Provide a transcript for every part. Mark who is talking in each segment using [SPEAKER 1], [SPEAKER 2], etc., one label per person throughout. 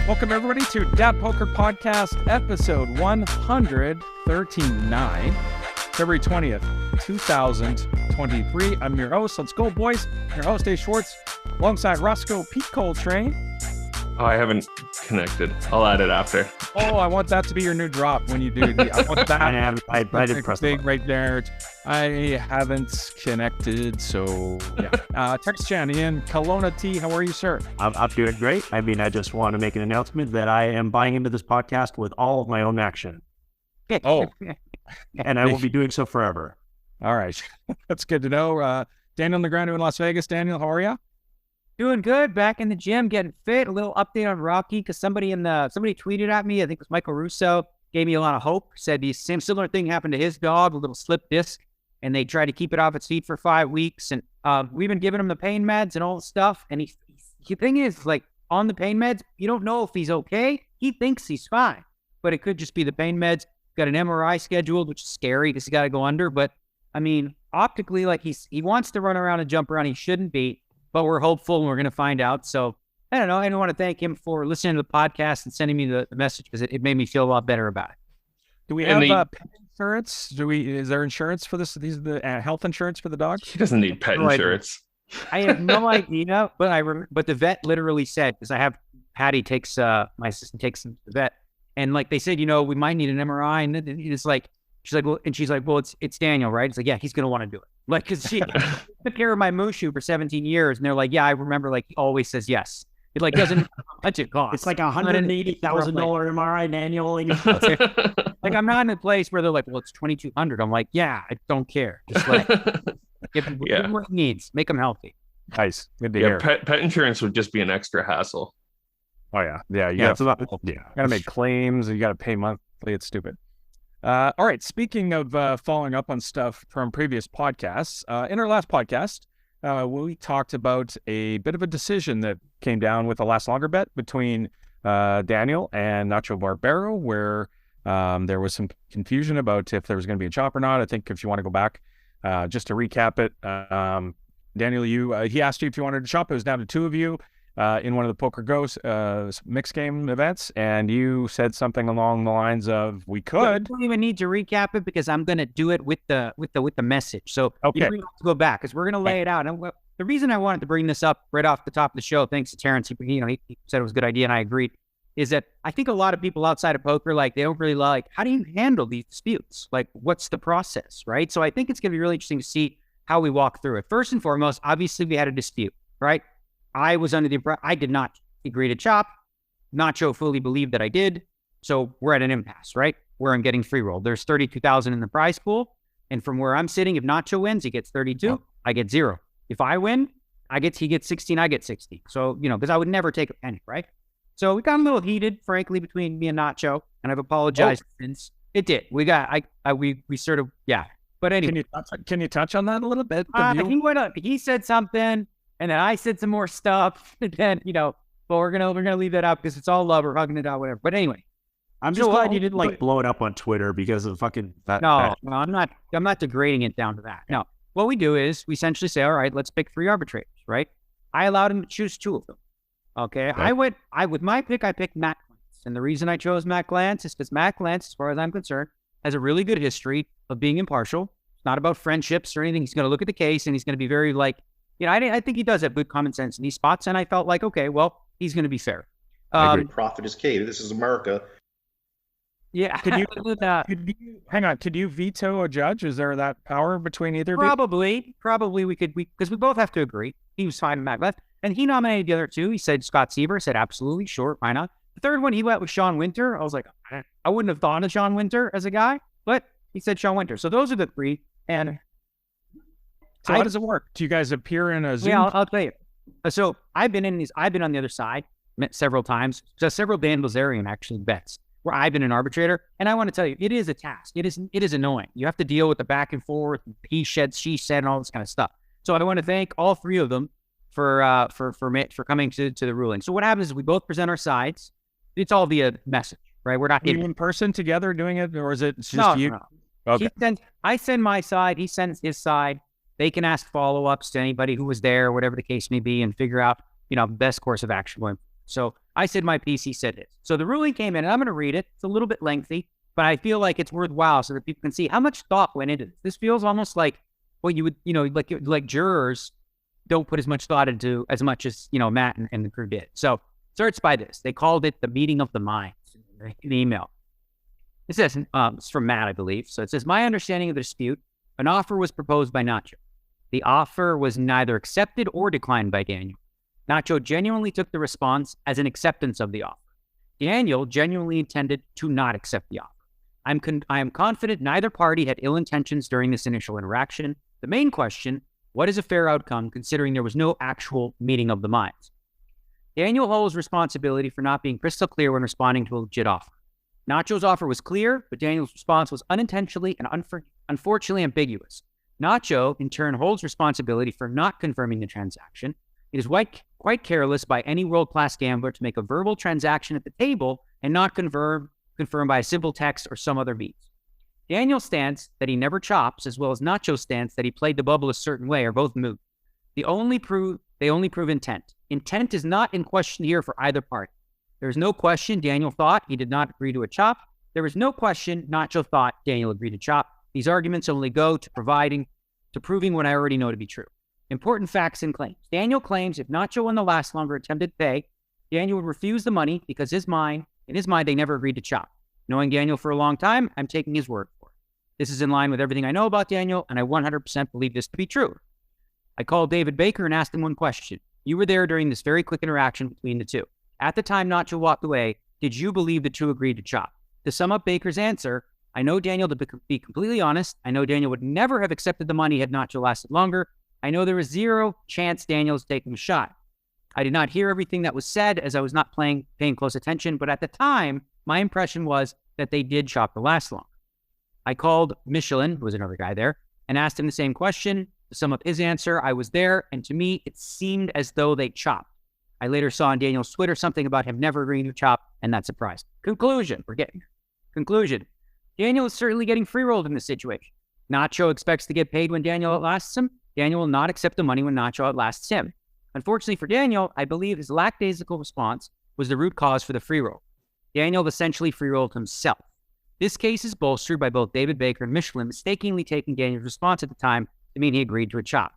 [SPEAKER 1] Welcome, everybody, to DAT Poker Podcast, episode 139, February 20th, 2023. I'm your host. Let's go, boys. Your host, Dave Schwartz, alongside Roscoe Pete Coltrane.
[SPEAKER 2] Oh, I haven't connected. I'll add it after.
[SPEAKER 1] Oh, I want that to be your new drop when you do. I want that.
[SPEAKER 3] I did press
[SPEAKER 1] big right there. I haven't connected, so yeah. Text Chan in Kelowna T. How are you, sir?
[SPEAKER 3] I'm doing great. I mean, I just want to make an announcement that I am buying into this podcast with all of my own action.
[SPEAKER 1] Oh,
[SPEAKER 3] and I will be doing so forever.
[SPEAKER 1] All right. That's good to know. Daniel Negreanu in Las Vegas. Daniel, how are you?
[SPEAKER 4] Doing good. Back in the gym, getting fit. A little update on Rocky because somebody tweeted at me. I think it was Michael Russo. Gave me a lot of hope. Said the same similar thing happened to his dog, a little slip disc, and they tried to keep it off its feet for 5 weeks. And we've been giving him the pain meds and all the stuff. And the thing is, like, on the pain meds, you don't know if he's okay. He thinks he's fine, but it could just be the pain meds. Got an MRI scheduled, which is scary because he got to go under. But I mean, optically, like he wants to run around and jump around. He shouldn't be. But we're hopeful and we're going to find out. So, I don't know. I want to thank him for listening to the podcast and sending me the message because it made me feel a lot better about it.
[SPEAKER 1] Do we have pet insurance? Is there insurance for this? These are the health insurance for the dog?
[SPEAKER 2] He doesn't need pet insurance.
[SPEAKER 4] I have no idea, but the vet literally said, because I have Patty takes, my assistant takes him to the vet. And like they said, we might need an MRI. And it's like, she's like, well, it's Daniel, right? It's like, yeah, he's going to want to do it. Like, because she took care of my Mushu for 17 years. And they're like, yeah, I remember, like, he always says yes. It, like, doesn't how much it costs.
[SPEAKER 3] It's like $180,000 MRI annually.
[SPEAKER 4] Like, I'm not in a place where they're like, well, it's $2,200. I'm like, yeah, I don't care. Just like, give him what he needs. Make him healthy.
[SPEAKER 1] Nice. Good to hear.
[SPEAKER 2] Pet insurance would just be an extra hassle.
[SPEAKER 1] Oh, yeah. Yeah. You got to make claims. You got to pay monthly. It's stupid. All right. Speaking of following up on stuff from previous podcasts, in our last podcast, we talked about a bit of a decision that came down with the last longer bet between Daniel and Nacho Barbero, where there was some confusion about if there was going to be a chop or not. I think if you want to go back, just to recap it, Daniel, he asked you if you wanted to chop. It was down to two of you. In one of the Poker Ghost mixed game events, and you said something along the lines of, "We could."
[SPEAKER 4] I don't even need to recap it because I'm going to do it with the message. So you don't have to go back because we're going to lay it out. And the reason I wanted to bring this up right off the top of the show, thanks to Terrence, he said it was a good idea, and I agreed. Is that I think a lot of people outside of poker, like, they don't really like, how do you handle these disputes? Like, what's the process, right? So I think it's going to be really interesting to see how we walk through it. First and foremost, obviously we had a dispute, right? I was under the impression I did not agree to chop. Nacho fully believed that I did. So we're at an impasse, right? Where I'm getting free roll. There's 32,000 in the prize pool. And from where I'm sitting, if Nacho wins, he gets 32. I get 0. If I win, he gets 16, I get 60. So, because I would never take a penny, right? So we got a little heated, frankly, between me and Nacho. And I've apologized since. It did. We sort of, yeah. But anyway.
[SPEAKER 1] Can you touch on that a little bit?
[SPEAKER 4] He went up. He said something. And then I said some more stuff, and then, but we're gonna leave that out because it's all love. We're hugging it out, whatever. But anyway,
[SPEAKER 3] I'm just glad you didn't blow it up on Twitter because of fucking that.
[SPEAKER 4] No, I'm not degrading it down to that. No, what we do is we essentially say, all right, let's pick 3 arbitrators, right? I allowed him to choose 2 of them. Okay. With my pick, I picked Matt Glantz, and the reason I chose Matt Glantz is because Matt Glantz, as far as I'm concerned, has a really good history of being impartial. It's not about friendships or anything. He's going to look at the case and he's going to be very I think he does have good common sense in these spots, and I felt like, okay, well, he's going to be fair.
[SPEAKER 5] Profit is king. This is America.
[SPEAKER 4] Yeah.
[SPEAKER 1] Could you veto a judge? Is there that power between either?
[SPEAKER 4] Probably we could, because we both have to agree. He was fine with Matt left, and he nominated the other 2. He said Scott Seaver. Said absolutely, sure, why not? The third one he went with Sean Winter. I was like, I wouldn't have thought of Sean Winter as a guy, but he said Sean Winter. So those are the 3, and.
[SPEAKER 1] So how does it work? Do you guys appear in a Zoom?
[SPEAKER 4] Yeah, I'll tell you. So I've been on the other side several times. Just several Dan Bilzerian actually bets where I've been an arbitrator. And I want to tell you, it is a task. It is annoying. You have to deal with the back and forth, he said, she said, and all this kind of stuff. So I want to thank all 3 of them for coming to the ruling. So what happens is we both present our sides. It's all via message, right? We're not
[SPEAKER 1] in person together doing it, or is it just you?
[SPEAKER 4] No. Okay. I send my side. He sends his side. They can ask follow-ups to anybody who was there, whatever the case may be, and figure out, best course of action going. So I said my piece, he said his. So the ruling came in, and I'm going to read it. It's a little bit lengthy, but I feel like it's worthwhile so that people can see how much thought went into this. This feels almost like what you would, like jurors don't put as much thought into as much as, Matt and the crew did. So it starts by this. They called it the meeting of the minds in the email. It says, it's from Matt, I believe. So it says, my understanding of the dispute, an offer was proposed by Nacho. The offer was neither accepted or declined by Daniel. Nacho genuinely took the response as an acceptance of the offer. Daniel genuinely intended to not accept the offer. I am confident neither party had ill intentions during this initial interaction. The main question, what is a fair outcome considering there was no actual meeting of the minds? Daniel holds responsibility for not being crystal clear when responding to a legit offer. Nacho's offer was clear, but Daniel's response was unintentionally and unfortunately ambiguous. Nacho, in turn, holds responsibility for not confirming the transaction. It is quite careless by any world-class gambler to make a verbal transaction at the table and not confirm by a simple text or some other means. Daniel's stance that he never chops, as well as Nacho's stance that he played the bubble a certain way, are both moot. They only prove intent. Intent is not in question here for either party. There is no question Daniel thought he did not agree to a chop. There is no question Nacho thought Daniel agreed to chop. These arguments only go to proving what I already know to be true. Important facts and claims. Daniel claims if Nacho won the last longer attempted pay, Daniel would refuse the money because in his mind, they never agreed to chop. Knowing Daniel for a long time, I'm taking his word for it. This is in line with everything I know about Daniel, and I 100% believe this to be true. I called David Baker and asked him one question. You were there during this very quick interaction between the two. At the time Nacho walked away, did you believe the two agreed to chop? To sum up Baker's answer, I know Daniel to be completely honest. I know Daniel would never have accepted the money had Nacho lasted longer. I know there was zero chance Daniel was taking a shot. I did not hear everything that was said as I was not paying close attention, but at the time, my impression was that they did chop the last long. I called Michelin, who was another guy there, and asked him the same question. To sum up his answer, I was there, and to me, it seemed as though they chopped. I later saw on Daniel's Twitter something about him never agreeing to chop, and that surprised me. Conclusion. Daniel is certainly getting free-rolled in this situation. Nacho expects to get paid when Daniel outlasts him. Daniel will not accept the money when Nacho outlasts him. Unfortunately for Daniel, I believe his lackadaisical response was the root cause for the free roll. Daniel essentially free-rolled himself. This case is bolstered by both David Baker and Michelin mistakenly taking Daniel's response at the time to mean he agreed to a chop.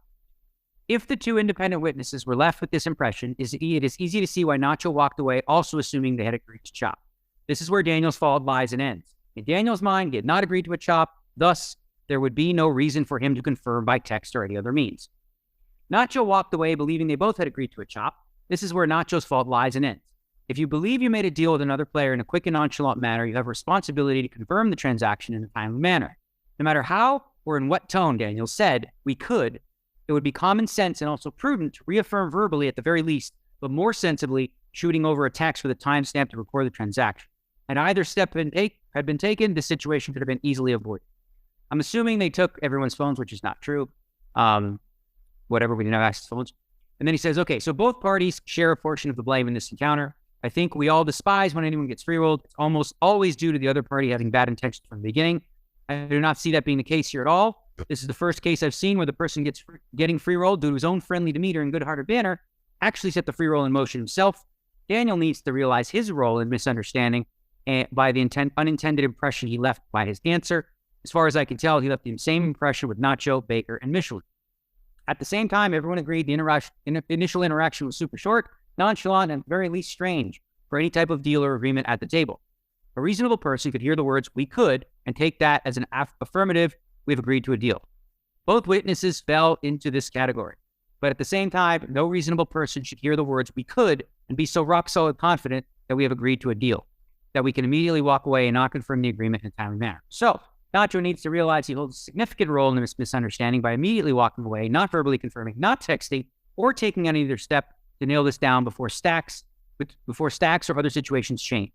[SPEAKER 4] If the two independent witnesses were left with this impression, it is easy to see why Nacho walked away also assuming they had agreed to chop. This is where Daniel's fault lies and ends. In Daniel's mind, he had not agreed to a chop, thus there would be no reason for him to confirm by text or any other means. Nacho walked away believing they both had agreed to a chop. This is where Nacho's fault lies and ends. If you believe you made a deal with another player in a quick and nonchalant manner, you have a responsibility to confirm the transaction in a timely manner. No matter how or in what tone Daniel said, we could, it would be common sense and also prudent to reaffirm verbally at the very least, but more sensibly, shooting over a text with a timestamp to record the transaction. Had either step had been taken, the situation could have been easily avoided. I'm assuming they took everyone's phones, which is not true. Whatever, we didn't have access to phones. And then he says, okay, so both parties share a portion of the blame in this encounter. I think we all despise when anyone gets free-rolled. It's almost always due to the other party having bad intentions from the beginning. I do not see that being the case here at all. This is the first case I've seen where the person getting free-rolled due to his own friendly demeanor and good-hearted banner actually set the free roll in motion himself. Daniel needs to realize his role in misunderstanding and by the unintended impression he left by his answer. As far as I can tell, he left the same impression with Nacho, Baker, and Michelin. At the same time, everyone agreed the initial interaction was super short, nonchalant, and at the very least strange for any type of deal or agreement at the table. A reasonable person could hear the words, we could, and take that as an affirmative, we've agreed to a deal. Both witnesses fell into this category. But at the same time, no reasonable person should hear the words, we could, and be so rock-solid confident that we have agreed to a deal, that we can immediately walk away and not confirm the agreement in a timely manner. So, Nacho needs to realize he holds a significant role in this misunderstanding by immediately walking away, not verbally confirming, not texting, or taking any other step to nail this down before stacks or other situations change.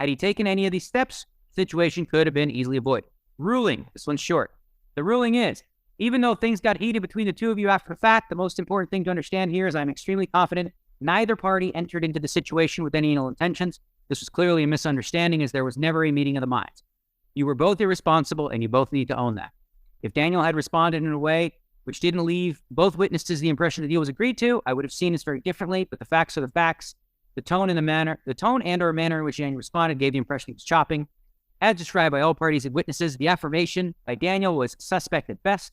[SPEAKER 4] Had he taken any of these steps, the situation could have been easily avoided. Ruling. This one's short. The ruling is, even though things got heated between the two of you after the fact, the most important thing to understand here is I'm extremely confident neither party entered into the situation with any ill intentions. This was clearly a misunderstanding as there was never a meeting of the minds. You were both irresponsible and you both need to own that. If Daniel had responded in a way which didn't leave both witnesses the impression the deal was agreed to, I would have seen this very differently, but the facts are the facts. The tone and or manner in which Daniel responded gave the impression he was chopping. As described by all parties and witnesses, the affirmation by Daniel was suspect at best.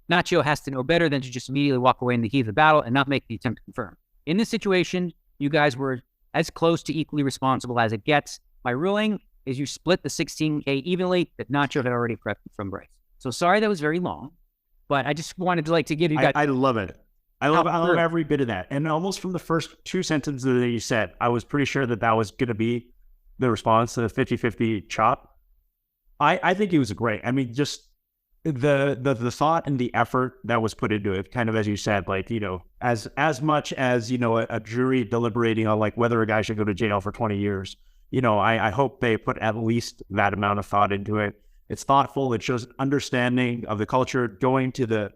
[SPEAKER 4] Nacho has to know better than to just immediately walk away in the heat of the battle and not make the attempt to confirm. In this situation, you guys were as close to equally responsible as it gets. My ruling is you split the $16K evenly that Nacho had already prepped from Bryce. So sorry that was very long, but I just wanted to give you guys.
[SPEAKER 3] I love it. I love every bit of that. And almost from the first two sentences that you said, I was pretty sure that was going to be the response to the 50-50 chop. I think it was great. I mean, just the thought and the effort that was put into it, kind of as you said, like, as much as, a jury deliberating on like whether a guy should go to jail for 20 years, I hope they put at least that amount of thought into it. It's thoughtful. It shows understanding of the culture, going to the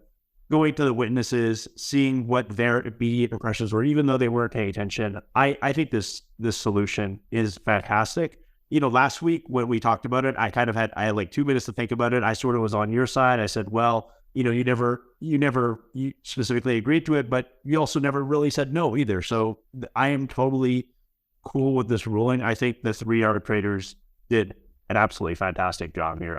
[SPEAKER 3] witnesses, seeing what their immediate impressions were, even though they weren't paying attention. I think this solution is fantastic. Last week when we talked about it, I had like 2 minutes to think about it. I sort of was on your side. I said, well, you never specifically agreed to it, but you also never really said no either. So I am totally cool with this ruling. I think the 3 arbitrators did an absolutely fantastic job here.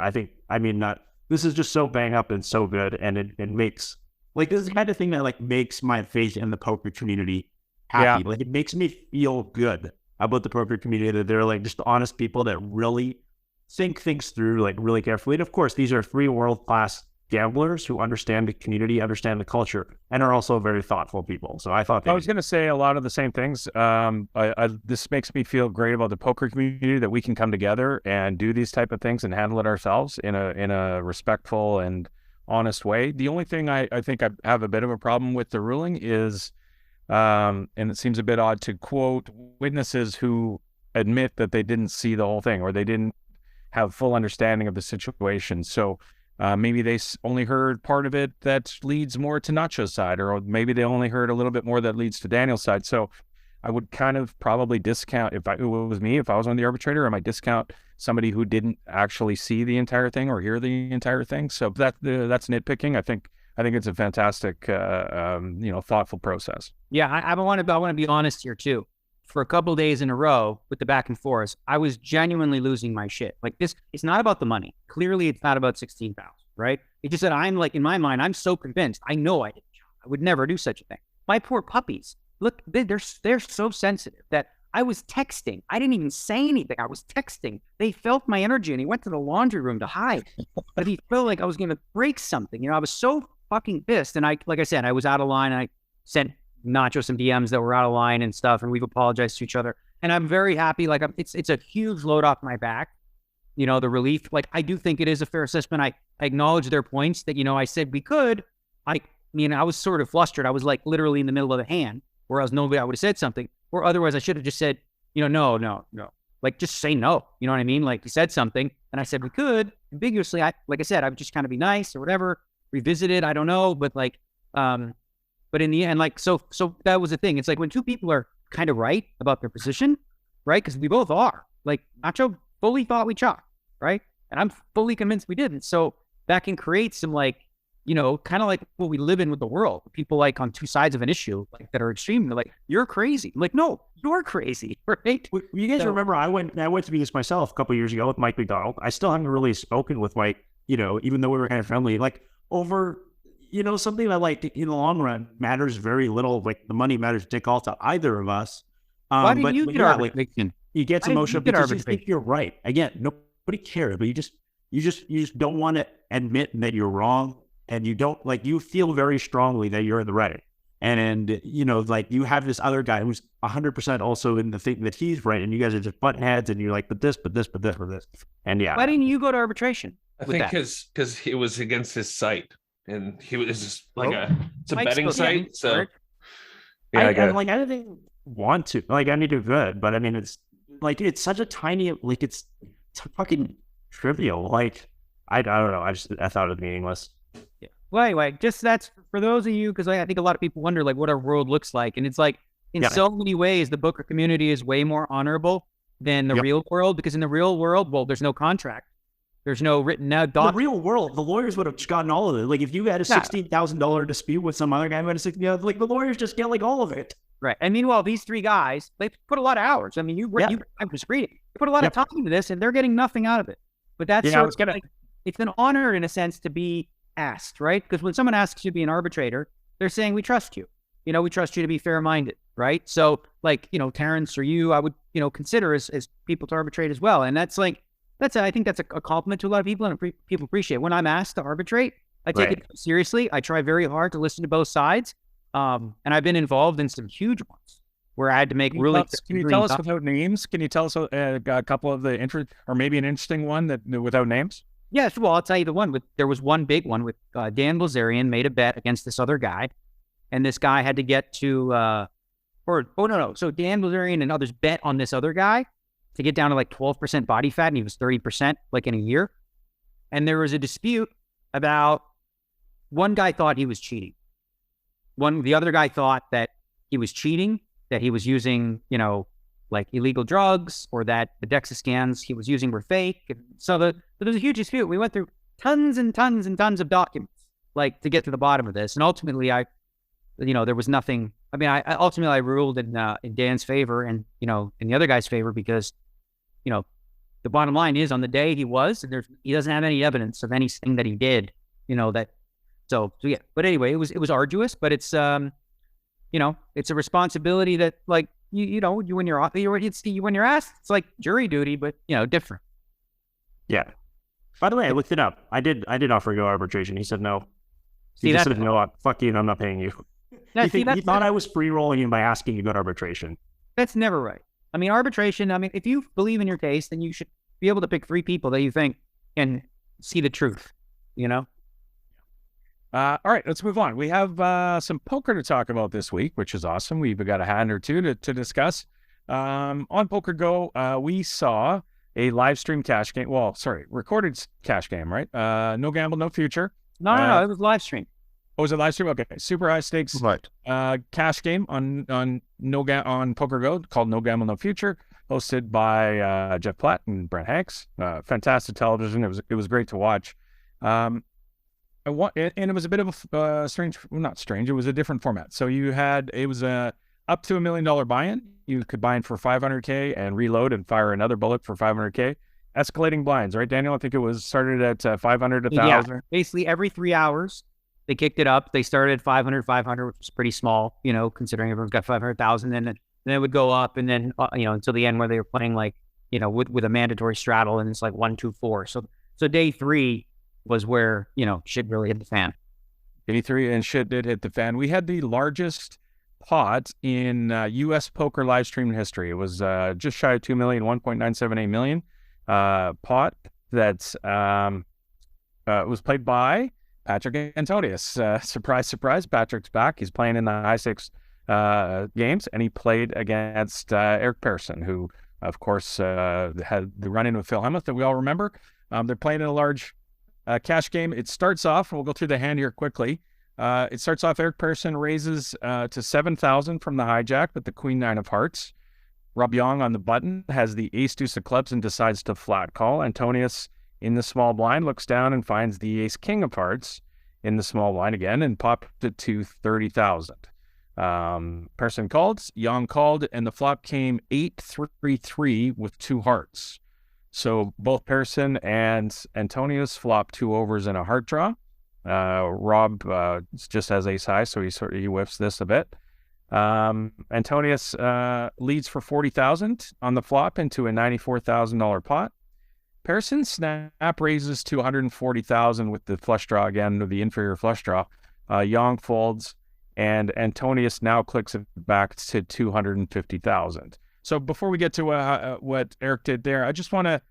[SPEAKER 3] This is just so bang up and so good. And it makes, like, this is the kind of thing that like makes my faith in the poker community happy. Yeah. Like, it makes me feel good about the poker community, that they're like just honest people that really think things through like really carefully. And of course, these are 3 world-class gamblers who understand the community, understand the culture, and are also very thoughtful people. So I thought I was
[SPEAKER 1] going to say a lot of the same things. This makes me feel great about the poker community, that we can come together and do these type of things and handle it ourselves in a respectful and honest way. The only thing I think I have a bit of a problem with the ruling is, and it seems a bit odd to quote witnesses who admit that they didn't see the whole thing or they didn't have full understanding of the situation. So maybe they only heard part of it that leads more to Nacho's side, or maybe they only heard a little bit more that leads to Daniel's side. So I would kind of probably discount, if I was on the arbitrator, I might discount somebody who didn't actually see the entire thing or hear the entire thing. So that's nitpicking. I think it's a fantastic, thoughtful process.
[SPEAKER 4] Yeah, I want to be honest here too. For a couple of days in a row with the back and forth, I was genuinely losing my shit. Like, this, it's not about the money. Clearly, it's not about 16,000, right? It just that I'm like, in my mind, I'm so convinced. I know I would never do such a thing. My poor puppies, look, they're so sensitive that I was texting. I didn't even say anything. I was texting. They felt my energy, and he went to the laundry room to hide. But he felt like I was going to break something. I was so fucking pissed. And like I said, I was out of line. I sent Nacho some DMs that were out of line and stuff, and we've apologized to each other. And I'm very happy. Like, it's a huge load off my back. The relief. Like, I do think it is a fair assessment. I acknowledge their points that, I said we could. I was sort of flustered. I was like literally in the middle of the hand, whereas nobody, I would have said something, or otherwise I should have just said, no. Like, just say no. You know what I mean? Like, he said something, and I said we could ambiguously. Like I said, I would just kind of be nice or whatever, revisit it. I don't know, but like, but in the end, like, so that was the thing. It's like when 2 people are kind of right about their position, right? Because we both are. Like, Nacho fully thought we chopped, right? And I'm fully convinced we didn't. So that can create some, like, kind of like what we live in with the world. People like on 2 sides of an issue, like, that are extreme. They're like, you're crazy. I'm like, no, you're crazy, right?
[SPEAKER 3] You guys remember I went to be this myself a couple of years ago with Mike McDonald. I still haven't really spoken with Mike, even though we were kind of friendly, like, over something that, like, in the long run matters very little. Like, the money matters dick all to either of us.
[SPEAKER 4] Why didn't you get arbitration?
[SPEAKER 3] Like, you get emotional because you think you're right. Again, nobody cares, but you just don't want to admit that you're wrong, and you don't, like, you feel very strongly that you're in the right. And like, you have this other guy who's 100% also in the thing that he's right, and you guys are just butting heads, and you're like, but this. And yeah.
[SPEAKER 4] Why didn't you go to arbitration?
[SPEAKER 2] I think because it was against his site. And he was just like it's a betting site. So
[SPEAKER 3] yeah, I didn't want to. Like, I need to do good, but I mean, it's like, it's such a tiny, like, it's fucking trivial. Like, I don't know. I thought it was meaningless.
[SPEAKER 4] Yeah. Well, anyway, just that's for those of you, because I think a lot of people wonder like what our world looks like, and it's like in so many ways the poker community is way more honorable than the real world, because in the real world, well, there's no contract. There's no written out document.
[SPEAKER 3] In the real world, the lawyers would have just gotten all of it. Like, if you had a $16,000 dispute with some other guy who had a $16,000, like, the lawyers just get like all of it.
[SPEAKER 4] Right. And meanwhile, these three guys, they put a lot of hours. I mean, I was reading. They put a lot of time into this, and they're getting nothing out of it. But that's it's an honor in a sense to be asked, right? Because when someone asks you to be an arbitrator, they're saying, we trust you. We trust you to be fair-minded, right? So, like, Terrence or you, I would, consider as people to arbitrate as well. And that's I think that's a compliment to a lot of people, and people appreciate it. When I'm asked to arbitrate, I take it seriously. I try very hard to listen to both sides. And I've been involved in some huge ones where I had to make
[SPEAKER 1] Can you tell us without names? Can you tell us a couple of the or maybe an interesting one that without names?
[SPEAKER 4] Yes. Well, I'll tell you the one there was one big one with Dan Bilzerian made a bet against this other guy, and this guy had to get to So Dan Bilzerian and others bet on this other guy to get down to like 12% body fat, and he was 30% like in a year. And there was a dispute about one guy thought he was cheating. The other guy thought that he was cheating, that he was using, like illegal drugs, or that the DEXA scans he was using were fake. And so there was a huge dispute. We went through tons and tons and tons of documents, like, to get to the bottom of this. And ultimately, there was nothing. I mean, I ruled in Dan's favor and, in the other guy's favor because, the bottom line is on the day he doesn't have any evidence of anything that he did, So yeah, but anyway, it was arduous, but it's it's a responsibility that, like, when you're asked, it's like jury duty, but different.
[SPEAKER 3] Yeah. By the way, I looked it up. I did offer to go arbitration. He said no. He just said no. Fuck you, and I'm not paying you. He thought I was free rolling him by asking to go to arbitration.
[SPEAKER 4] That's never right. I mean, arbitration. I mean, if you believe in your case, then you should be able to pick three people that you think can see the truth.
[SPEAKER 1] All right, let's move on. We have some poker to talk about this week, which is awesome. We've got a hand or two to discuss. On Poker Go, we saw a live stream cash game. Well, sorry, recorded cash game, right? No gamble, no future.
[SPEAKER 4] No, it was live stream.
[SPEAKER 1] Oh, was it live stream? Okay, super high stakes cash game on Poker Go called No Gamble, No Future, hosted by Jeff Platt and Brent Hanks. Fantastic television. It was great to watch. And it was a bit of a strange, well, not strange. It was a different format. So it was up to $1 million buy-in. You could buy in for $500K and reload and fire another bullet for $500K. Escalating blinds, right, Daniel? I think it was started at 500, 1,000.
[SPEAKER 4] Yeah, basically every 3 hours they kicked it up. They started at 500, which was pretty small, considering everyone's got 500,000. And then it would go up, and then until the end where they were playing like with a mandatory straddle, and it's like 1, 2, 4. So day 3 was where shit really hit the fan.
[SPEAKER 1] Day 3 and shit did hit the fan. We had the largest pot in U.S. poker live stream history. It was just shy of 2 million, 1.978 million pot that was played by Patrick Antonius. Surprise, surprise, Patrick's back. He's playing in the high stakes games, and he played against Eric Pearson, who, of course, had the run-in with Phil Hellmuth that we all remember. They're playing in a large cash game. It starts off, and we'll go through the hand here quickly. It starts off, Eric Pearson raises to 7,000 from the hijack with the Queen 9 of Hearts. Rob Young on the button has the Ace Deuce of Clubs and decides to flat call. Antonius in the small blind looks down and finds the Ace King of Hearts in the small blind again and popped it to 30,000. Pearson called, Young called, and the flop came 8-3-3 with 2 hearts. So both Pearson and Antonius flopped 2 overs and a heart draw. Rob just has ace high, so he whiffs this a bit. Antonius leads for 40,000 on the flop into a $94,000 pot. Pearson snap raises to 140,000 with the flush draw again, with the inferior flush draw. Young folds, and Antonius now clicks it back to 250,000. So before we get to what Eric did there, I just want to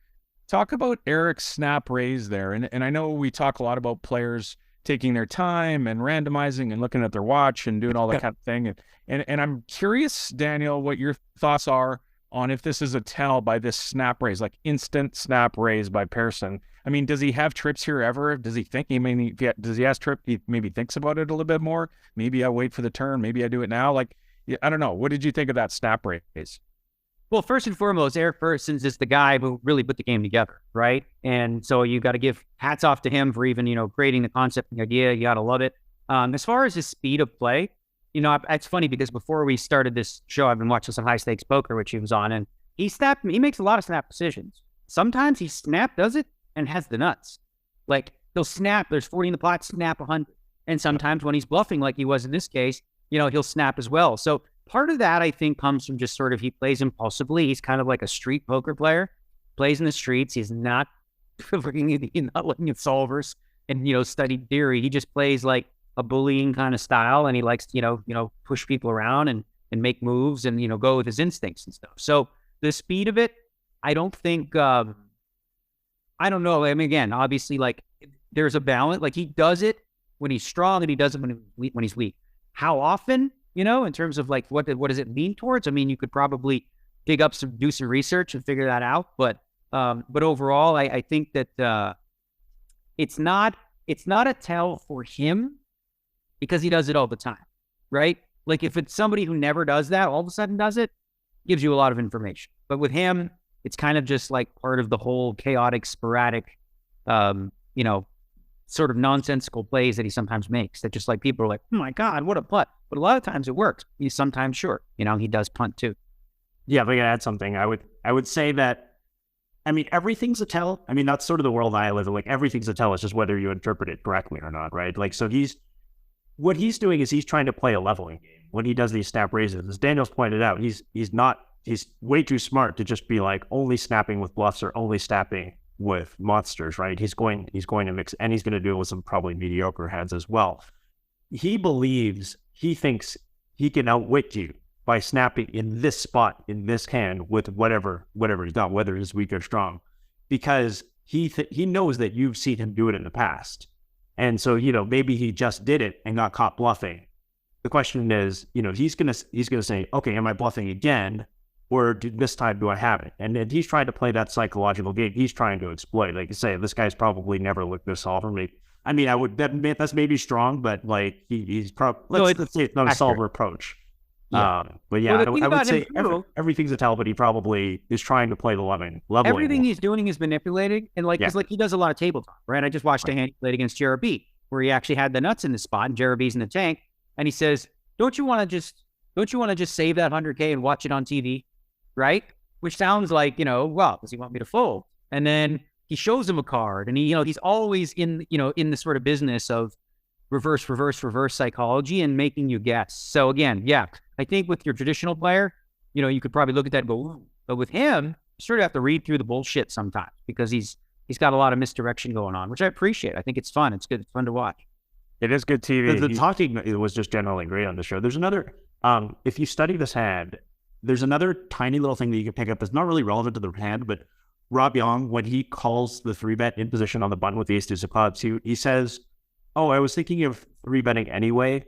[SPEAKER 1] talk about Eric's snap raise there. And I know we talk a lot about players taking their time and randomizing and looking at their watch and doing all that kind of thing. And I'm curious, Daniel, what your thoughts are on if this is a tell by this snap raise, like instant snap raise by Pearson. I mean, does he have trips here ever? Does he think does he ask trip? He maybe thinks about it a little bit more. Maybe I wait for the turn. Maybe I do it now. Like, I don't know. What did you think of that snap raise?
[SPEAKER 4] Well, first and foremost, Eric Pearson's is the guy who really put the game together, right? And so you got to give hats off to him for even, creating the concept and the idea. You got to love it. As far as his speed of play, it's funny because before we started this show, I've been watching some high stakes poker, which he was on, and he makes a lot of snap decisions. Sometimes he does it and has the nuts. Like he'll snap, there's 40 in the pot, snap 100. And sometimes when he's bluffing, like he was in this case, he'll snap as well. So part of that, I think, comes from just sort of, he plays impulsively. He's kind of like a street poker player, plays in the streets. He's not looking at solvers and, studied theory. He just plays like a bullying kind of style. And he likes to, push people around and make moves and, go with his instincts and stuff. So the speed of it, I don't think, I don't know. I mean, again, obviously, like there's a balance. Like he does it when he's strong and he does it when he's weak. How often, in terms of like, what does it lean towards? I mean, you could probably do some research and figure that out. But overall, I think that it's not a tell for him because he does it all the time, right? Like if it's somebody who never does that, all of a sudden does it, gives you a lot of information. But with him, it's kind of just like part of the whole chaotic, sporadic, sort of nonsensical plays that he sometimes makes that just like people are like, oh my God, what a putt. But a lot of times it works. He's sometimes short, he does punt too.
[SPEAKER 3] Yeah, if I could add something, I would say that, I mean, everything's a tell. I mean, that's sort of the world I live in. Like everything's a tell. It's just whether you interpret it correctly or not, right? Like, so what he's doing is he's trying to play a leveling game when he does these snap raises. As Daniel's pointed out, he's way too smart to just be like only snapping with bluffs or only snapping with monsters, right? He's going to mix, and he's going to do it with some probably mediocre hands as well. He thinks he can outwit you by snapping in this spot, in this hand with whatever he's done, whether it's weak or strong, because he knows that you've seen him do it in the past. And so, maybe he just did it and got caught bluffing. The question is, he's going to say, okay, am I bluffing again? Or this time do I have it? And he's trying to play that psychological game. He's trying to exploit. Like you say, this guy's probably never looked this solver. I mean, that's maybe strong, but like he's probably let's say it's not a solver approach. Yeah. But yeah, I would say everything's a tell, but he probably is trying to play the leveling.
[SPEAKER 4] Everything he's doing is manipulating, and because he does a lot of tabletop, right? I just watched a hand he played against JRB where he actually had the nuts in the spot, and JRB's in the tank, and he says, "Don't you want to just save that 100K and watch it on TV?" Right? Which sounds like, well, does he want me to fold? And then he shows him a card and he's always in the sort of business of reverse psychology and making you guess. So again, yeah, I think with your traditional player, you could probably look at that and go, ooh. But with him, you sort of have to read through the bullshit sometimes because he's got a lot of misdirection going on, which I appreciate. I think it's fun. It's good. It's fun to watch.
[SPEAKER 1] It is good TV.
[SPEAKER 3] The talking was just generally great on the show. There's another, if you study this hand, there's another tiny little thing that you can pick up that's not really relevant to the hand, but Rob Young, when he calls the 3-bet in position on the button with the ace-deuce of clubs, he says, oh, I was thinking of 3-betting anyway,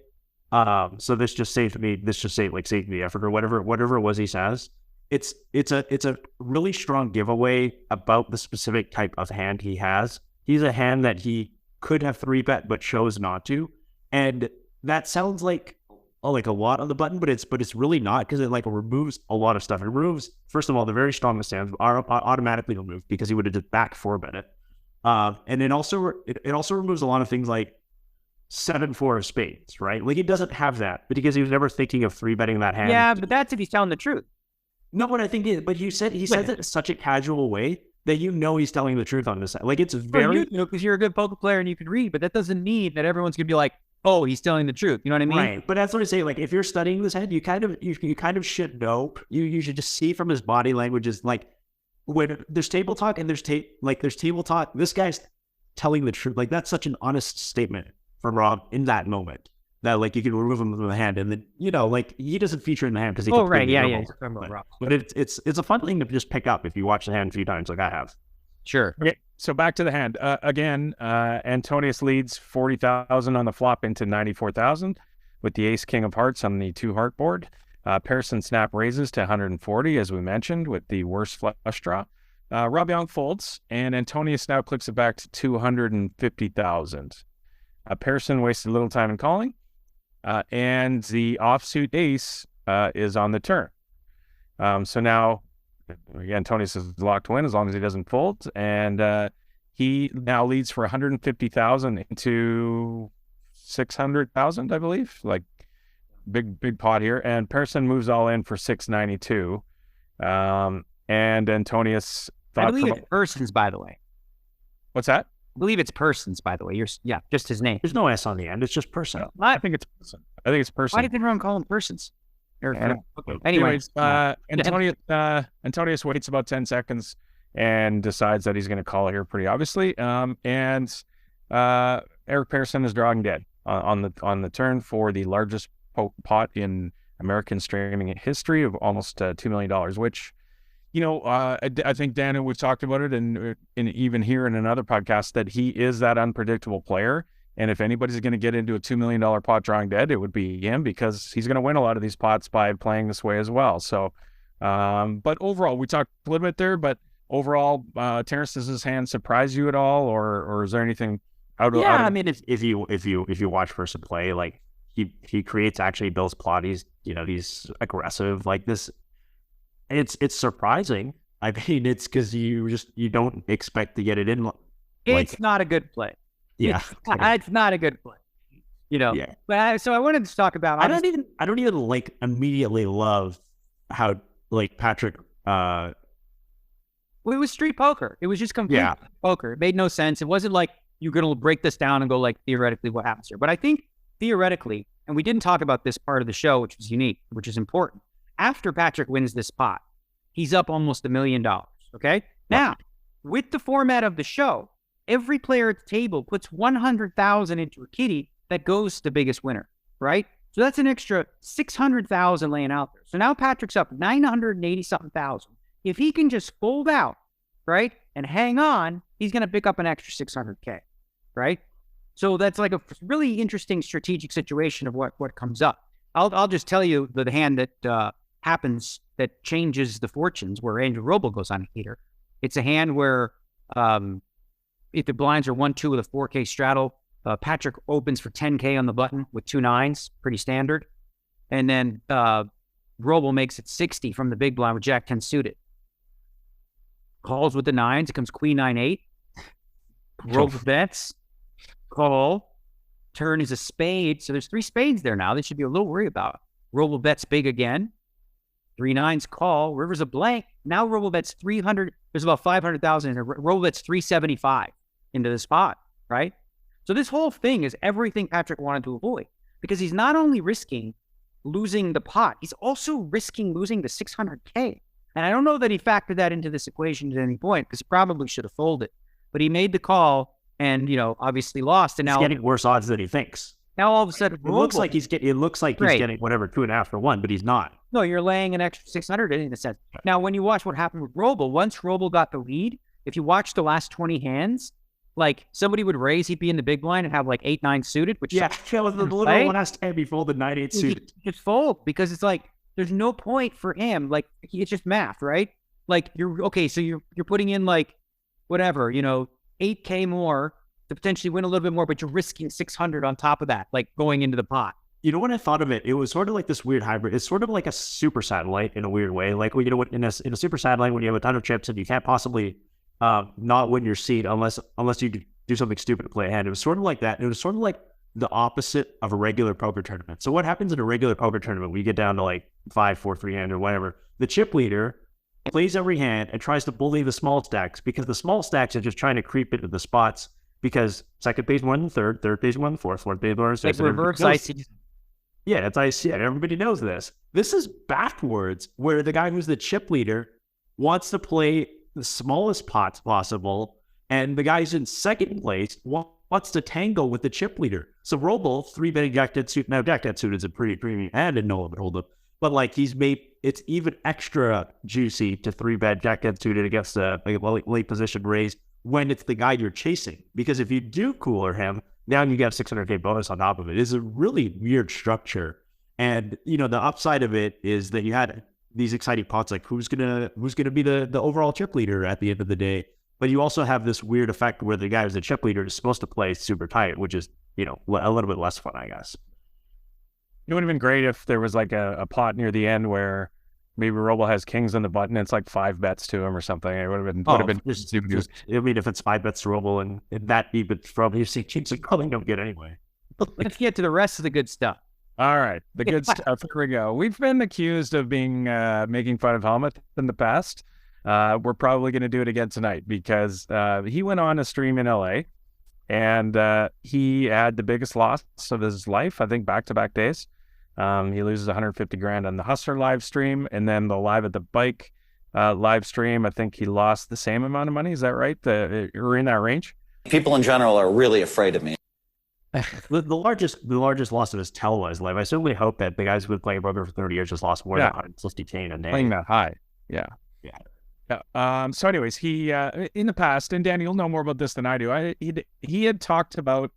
[SPEAKER 3] so this just saved me the effort or whatever it was he says. It's a really strong giveaway about the specific type of hand he has. He's a hand that he could have 3-bet but chose not to, and that sounds like a lot on the button, but it's really not, because it removes a lot of stuff. It removes, first of all, the very strongest hands are automatically removed because he would have just back 4-bet it. And it also removes a lot of things like 7-4 of spades, right? Like he doesn't have that, but because he was never thinking of 3-betting that hand.
[SPEAKER 4] Yeah, but that's if he's telling the truth.
[SPEAKER 3] No, what I think is, but he says it in such a casual way that he's telling the truth on this. Like it's very,
[SPEAKER 4] because you're a good poker player and you can read, but that doesn't mean that everyone's gonna be like, oh, he's telling the truth. You know what I mean?
[SPEAKER 3] Right. But that's what I say. Like, if you're studying this head, you kind of should know. You should just see from his body language is like when there's table talk and there's table talk. This guy's telling the truth. Like that's such an honest statement from Rob in that moment that you can remove him from the hand and then he doesn't feature in the hand because he.
[SPEAKER 4] Oh right, yeah.
[SPEAKER 3] But it's a fun thing to just pick up if you watch the hand a few times, like I have.
[SPEAKER 4] Sure.
[SPEAKER 1] Okay, so back to the hand. Again, Antonius leads 40,000 on the flop into 94,000 with the ace king of hearts on the 2-heart board. Pearson snap raises to 140, as we mentioned, with the worst flush draw. Rob Young folds, and Antonius now clicks it back to 250,000. Pearson wasted little time in calling, and the offsuit ace is on the turn. So now, again, Antonius is locked to win as long as he doesn't fold, and he now leads for 150,000 into 600,000, I believe. big pot here, and Pearson moves all in for 692. And Antonius thought,
[SPEAKER 4] I believe it's Persons, by the way.
[SPEAKER 1] What's that?
[SPEAKER 4] I believe it's Persons, by the way. Just his name.
[SPEAKER 3] There's no S on the end. It's just Person.
[SPEAKER 1] I think it's Person.
[SPEAKER 4] Why did everyone call him Persons?
[SPEAKER 1] Okay. Anyways, Antonius waits about 10 seconds and decides that he's going to call it here pretty obviously. And Eric Pearson is drawing dead on the turn for the largest pot in American streaming history of almost $2 million, which, I think, Dan, we've talked about it and even here in another podcast that he is that unpredictable player. And if anybody's going to get into a $2 million pot drawing dead, it would be him, because he's going to win a lot of these pots by playing this way as well. So, but overall, we talked a little bit there, but overall, Terrence, does his hand surprise you at all, or is there anything out of?
[SPEAKER 3] Yeah, I mean, if you watch Person play, like he creates actually builds plot. He's he's aggressive like this. It's surprising. I mean, it's because you don't expect to get it in.
[SPEAKER 4] It's not a good play.
[SPEAKER 3] Yeah,
[SPEAKER 4] it's not a good play.
[SPEAKER 3] Yeah.
[SPEAKER 4] But so I wanted to talk about.
[SPEAKER 3] I don't even like immediately love how like Patrick.
[SPEAKER 4] Well, it was street poker. It was just complete poker. It made no sense. It wasn't like you're going to break this down and go like theoretically what happens here. But I think theoretically, and we didn't talk about this part of the show, which was unique, which is important. After Patrick wins this pot, he's up almost $1 million. Okay. Now, with the format of the show, every player at the table puts 100,000 into a kitty that goes to the biggest winner, right? So that's an extra 600,000 laying out there. So now Patrick's up 980-something thousand. If he can just fold out, right, and hang on, he's going to pick up an extra 600K, right? So that's like a really interesting strategic situation of what comes up. I'll just tell you the hand that happens that changes the fortunes where Andrew Roble goes on a heater. It's a hand where if the blinds are 1-2 with a 4K straddle, Patrick opens for 10K on the button with 2 9s, pretty standard. And then Roble makes it 60 from the big blind with Jack 10 suited. Calls with the 9s. It comes Queen 9-8. Roble bets. Call. Turn is a spade. So there's 3 spades there now. They should be a little worried about. Roble bets big again. 3 9s call. River's a blank. Now Roble bets 300. There's about 500,000 in there. Roble bets 375 into the spot, right? So this whole thing is everything Patrick wanted to avoid, because he's not only risking losing the pot, he's also risking losing the 600K. And I don't know that he factored that into this equation at any point, because he probably should have folded. But he made the call and, obviously lost. And now
[SPEAKER 3] he's getting worse odds than he thinks.
[SPEAKER 4] Now all of a sudden,
[SPEAKER 3] it looks like he's getting whatever 2.5 for 1, but he's not.
[SPEAKER 4] No, you're laying an extra 600 in a sense. Now, when you watch what happened with Roble, once Roble got the lead, if you watch the last 20 hands, like somebody would raise, he'd be in the big blind and have like 8-9 suited, which
[SPEAKER 3] that was the literal last time he folded 9-8 suited.
[SPEAKER 4] Just fold, because it's like there's no point for him. Like it's just math, right? Like you're putting in like whatever, 8K more to potentially win a little bit more, but you're risking 600 on top of that, like going into the pot.
[SPEAKER 3] When I thought of it, it was sort of like this weird hybrid. It's sort of like a super satellite in a weird way. Like, in a super satellite, when you have a ton of chips and you can't possibly not win your seat unless you do something stupid to play a hand. It was sort of like that. It was sort of like the opposite of a regular poker tournament. So what happens in a regular poker tournament, we get down to like 5, 4, 3 hand or whatever. The chip leader plays every hand and tries to bully the small stacks, because the small stacks are just trying to creep into the spots, because second pays more than third pays more than fourth pays more than sixth.
[SPEAKER 4] Like reverse IC.
[SPEAKER 3] Yeah, that's IC. Everybody knows this. This is backwards, where the guy who's the chip leader wants to play the smallest pots possible, and the guy who's in second place wants to tangle with the chip leader. So Roble, 3-betting Jack 10 suited. Now, Jack 10 suited is a pretty premium hand in no hold up, but like he's made it's even extra juicy to 3-bet Jack 10 suited against a late position raise when it's the guy you're chasing. Because if you do cooler him, now you get a 600K bonus on top of it. It's a really weird structure. And, the upside of it is that you had these exciting pots, like who's gonna be the overall chip leader at the end of the day. But you also have this weird effect where the guy who's the chip leader is supposed to play super tight, which is, a little bit less fun, I guess.
[SPEAKER 1] It would have been great if there was like a pot near the end where maybe Roble has kings on the button and it's like 5 bets to him or something. It would have been.
[SPEAKER 3] If it's 5 bets to Roble and that deep, it's probably kings are probably no good anyway.
[SPEAKER 4] Let's get to the rest of the good stuff.
[SPEAKER 1] All right, the good stuff. Here we go. We've been accused of being making fun of Hellmuth in the past. We're probably going to do it again tonight because he went on a stream in LA and he had the biggest loss of his life, I think, back-to-back days. He loses 150 grand on the Hustler live stream, and then the Live at the Bike live stream, I think he lost the same amount of money. Is that right? We're in that range?
[SPEAKER 6] People in general are really afraid of me.
[SPEAKER 3] The largest loss of his televised life. I certainly hope that the guys who've been playing poker for 30 years just lost more than 160K in a day.
[SPEAKER 1] Playing that high. Yeah. So anyways, he in the past, and Danny, you'll know more about this than I do. He had talked about,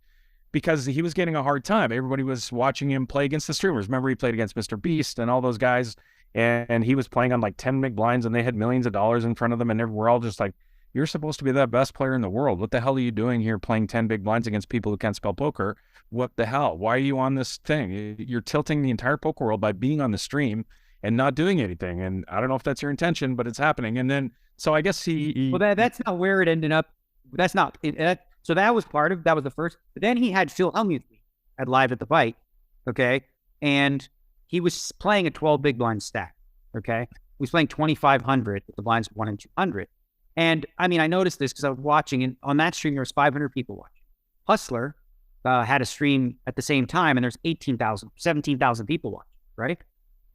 [SPEAKER 1] because he was getting a hard time. Everybody was watching him play against the streamers. Remember, he played against Mr. Beast and all those guys, and he was playing on like 10 big blinds, and they had millions of dollars in front of them, and we're all just like, you're supposed to be the best player in the world. What the hell are you doing here playing 10 big blinds against people who can't spell poker? What the hell? Why are you on this thing? You're tilting the entire poker world by being on the stream and not doing anything. And I don't know if that's your intention, but it's happening. And then, so I guess
[SPEAKER 4] well, that's not where it ended up. That's not it. So that was the first. But then he had Phil Hellmuth at Live at the Bite, okay? And he was playing a 12 big blind stack, okay? He was playing 2,500 with the blinds 1 and 200. And I mean, I noticed this because I was watching, and on that stream, there was 500 people watching. Hustler had a stream at the same time, and there's 17,000 people watching, right?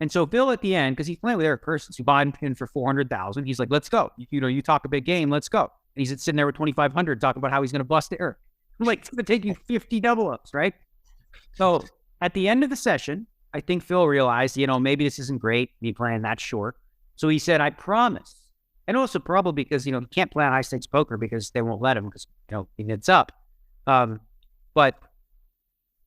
[SPEAKER 4] And so Phil at the end, because he's playing with Eric Persons, who bought him for 400,000, he's like, let's go. You talk a big game, let's go. And he's sitting there with 2,500 talking about how he's going to bust Eric. I'm like, it's going to take you 50 double ups, right? So at the end of the session, I think Phil realized, maybe this isn't great, me playing that short. So he said, I promise. And also probably because, he can't play on high stakes poker because they won't let him because, he nits up. But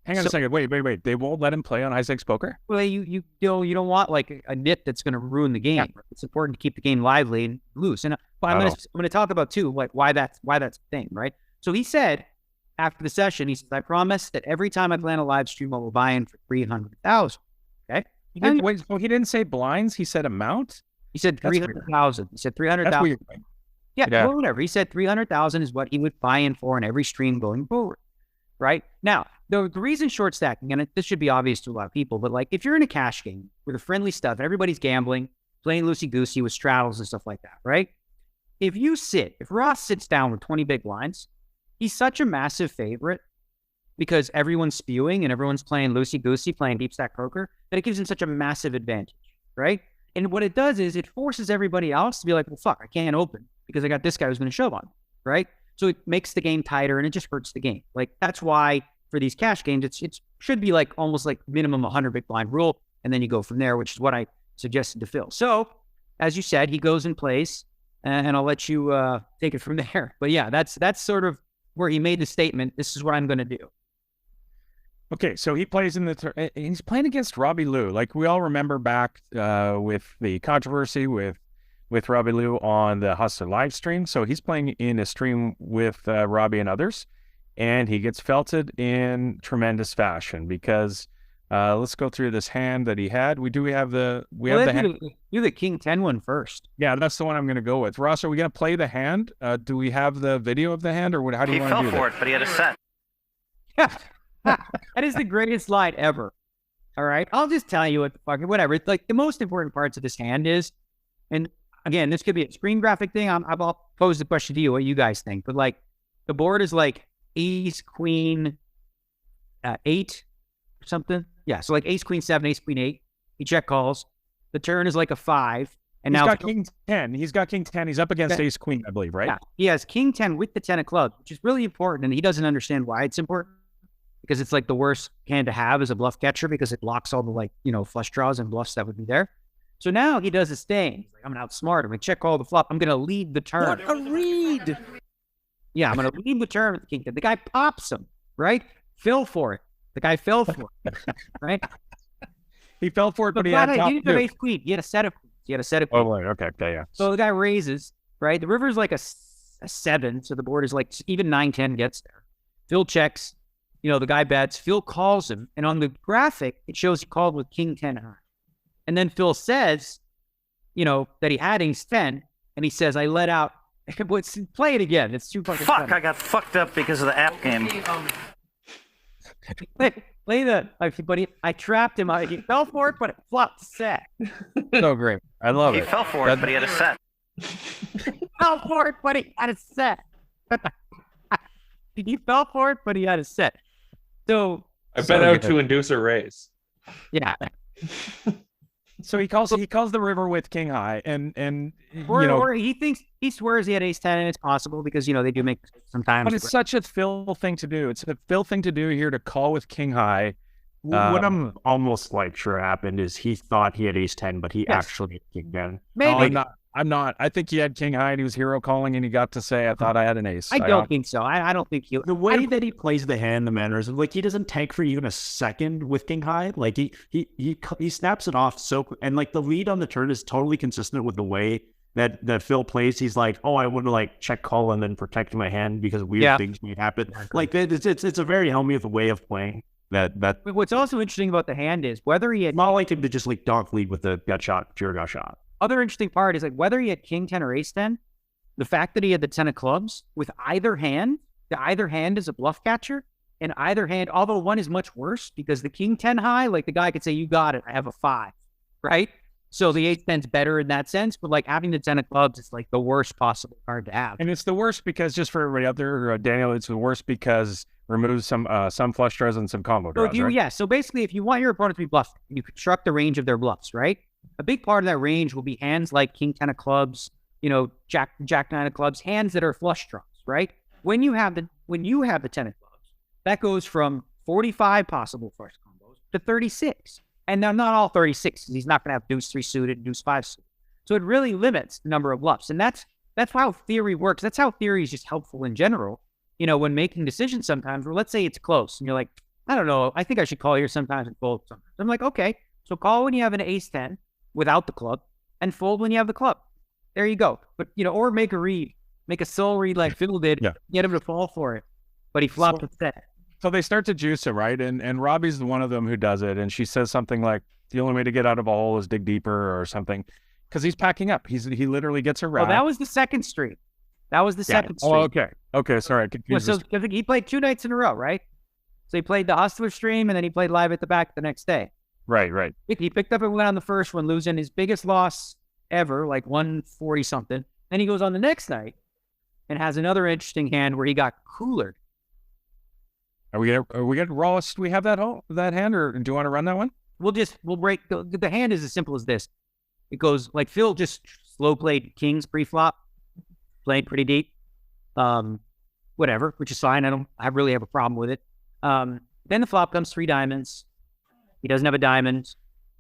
[SPEAKER 1] hang on a second. Wait. They won't let him play on high stakes poker?
[SPEAKER 4] Well, you don't want like a nit that's going to ruin the game. Yeah. It's important to keep the game lively and loose. And I'm going to talk about too, like why that's a thing, right? So he said after the session, he says, I promise that every time I plan a live stream, I will buy in for 300,000. Okay.
[SPEAKER 1] He didn't say blinds. He said amount.
[SPEAKER 4] He said 300,000. He said 300,000. Yeah, well, whatever. He said 300,000 is what he would buy in for in every stream going forward. Right now, the reason short stacking, and this should be obvious to a lot of people, but like if you're in a cash game with the friendly stuff and everybody's gambling, playing loosey goosey with straddles and stuff like that, right? If Ross sits down with 20 big blinds, he's such a massive favorite because everyone's spewing and everyone's playing loosey goosey, playing deep stack poker, that it gives him such a massive advantage, right? And what it does is it forces everybody else to be like, well, fuck, I can't open because I got this guy who's going to shove on, right? So it makes the game tighter and it just hurts the game. Like that's why for these cash games, it should be like almost like minimum 100 big blind rule. And then you go from there, which is what I suggested to Phil. So as you said, he goes and plays and I'll let you take it from there. But yeah, that's sort of where he made the statement. This is what I'm going to do.
[SPEAKER 1] Okay, so he plays he's playing against Robbie Lou. Like we all remember back with the controversy with Robbie Lou on the Hustler live stream. So he's playing in a stream with Robbie and others, and he gets felted in tremendous fashion because let's go through this hand that he had. We have the hand.
[SPEAKER 4] Do the King 10 one first.
[SPEAKER 1] Yeah, that's the one I'm going to go with. Ross, are we going to play the hand? Do we have the video of the hand, or how do you want to do that? He fell for
[SPEAKER 6] it, but he had a set.
[SPEAKER 4] Yeah. That is the greatest line ever. All right. I'll just tell you whatever. It's like the most important parts of this hand is, and again, this could be a screen graphic thing. I'll pose the question to you, what you guys think. But like the board is like ace, queen, 8 or something. Yeah. So like ace, queen, 7, ace, queen, 8. He check calls. The turn is like a 5. And
[SPEAKER 1] he's
[SPEAKER 4] now
[SPEAKER 1] got king 10. He's got king 10. He's up against ace, queen, I believe, right?
[SPEAKER 4] Yeah. He has king 10 with the 10 of clubs, which is really important. And he doesn't understand why it's important. Because it's like the worst hand to have as a bluff catcher because it blocks all the flush draws and bluffs that would be there. So now he does his thing. He's like, I'm going to outsmart him and check all the flop. I'm going to lead the turn.
[SPEAKER 6] What a read!
[SPEAKER 4] Yeah, I'm going to lead the turn with the king 10. The guy pops him, right? Fell for it. The guy fell for it, right?
[SPEAKER 1] He fell for it, but he had top
[SPEAKER 4] he didn't have ace queen. He had a set of queens.
[SPEAKER 1] Oh, okay, yeah.
[SPEAKER 4] So the guy raises, right? The river's like a 7, so the board is like even 9-10 gets there. Phil checks. The guy bets. Phil calls him, and on the graphic, it shows he called with king 10 high. And then Phil says, that he had ace 10, and he says, I let out. Play it again. It's too fucking funny.
[SPEAKER 6] I got fucked up because of the app game.
[SPEAKER 4] Play the, I trapped him. He fell for it, but it flopped set.
[SPEAKER 1] So great. I love it.
[SPEAKER 7] He fell for it, but he had a set.
[SPEAKER 4] Fell for it, but he had a set. He fell for it, but he had a set. So
[SPEAKER 2] I bet out to induce a raise.
[SPEAKER 4] Yeah.
[SPEAKER 1] So he calls the river with king high, and
[SPEAKER 4] or he swears he had ace 10, and it's possible because they do make sometimes.
[SPEAKER 1] But it's such a Phil thing to do. It's a Phil thing to do here to call with king high.
[SPEAKER 3] What I'm almost like sure happened is he thought he had ace 10, but he actually had king 10.
[SPEAKER 4] Maybe.
[SPEAKER 1] I'm not. I think he had king high and he was hero calling and he got to say, I thought I had an ace.
[SPEAKER 4] I don't think so. I don't think
[SPEAKER 3] the way that he plays the hand, the manners, like he doesn't tank for even a second with king high. Like he snaps it off and like the lead on the turn is totally consistent with the way that Phil plays. He's like, oh, I want to like check call and then protect my hand because weird things may happen. Like it's a very Hellmuth way of playing. That
[SPEAKER 4] What's also interesting about the hand is whether he had
[SPEAKER 3] not like him to just like donk lead with the gut shot, pure gut shot.
[SPEAKER 4] Other interesting part is like whether he had king 10 or ace 10, the fact that he had the 10 of clubs with either hand, either hand is a bluff catcher, and either hand, although one is much worse because the king 10 high, like the guy could say, you got it, I have a 5, right? So the ace 10's better in that sense, but like having the 10 of clubs is like the worst possible card to have.
[SPEAKER 1] And it's the worst because, just for everybody out there, Daniel, it's the worst because removes some flush draws and some combo draws, right?
[SPEAKER 4] Yeah, so basically if you want your opponent to be bluffed, you construct the range of their bluffs, right? A big part of that range will be hands like king 10 of clubs, jack 9 of clubs, hands that are flush draws, right? When you have the 10 of clubs, that goes from 45 possible flush combos to 36. And now not all 36, because he's not going to have deuce 3 suited, deuce 5 suited. So it really limits the number of bluffs. And that's how theory works. That's how theory is just helpful in general. When making decisions sometimes, where let's say it's close and you're like, I don't know, I think I should call here sometimes and fold sometimes. I'm like, okay, so call when you have an ace 10 without the club and fold when you have the club. There you go. But, or make a read, make a soul read like Phil did, get him to fall for it. But he flopped instead.
[SPEAKER 1] So they start to juice it, right? And Robbie's one of them who does it. And she says something like, the only way to get out of a hole is dig deeper or something. Because he's packing up. He literally gets a rack.
[SPEAKER 4] Oh, that was the second stream. That was the second stream.
[SPEAKER 1] Oh, okay. Okay, sorry. I confused
[SPEAKER 4] so he played 2 nights in a row, right? So he played the Hustler stream and then he played live at the back the next day.
[SPEAKER 1] Right.
[SPEAKER 4] He picked up and went on the first one, losing his biggest loss ever, like 140 something. Then he goes on the next night and has another interesting hand where he got coolered.
[SPEAKER 1] Are we gonna Ross? Do we have that hand, or do you want to run that one?
[SPEAKER 4] We'll break the hand is as simple as this. It goes like Phil just slow played kings pre-flop, played pretty deep, whatever, which is fine. I really have a problem with it. Then the flop comes 3 diamonds. He doesn't have a diamond.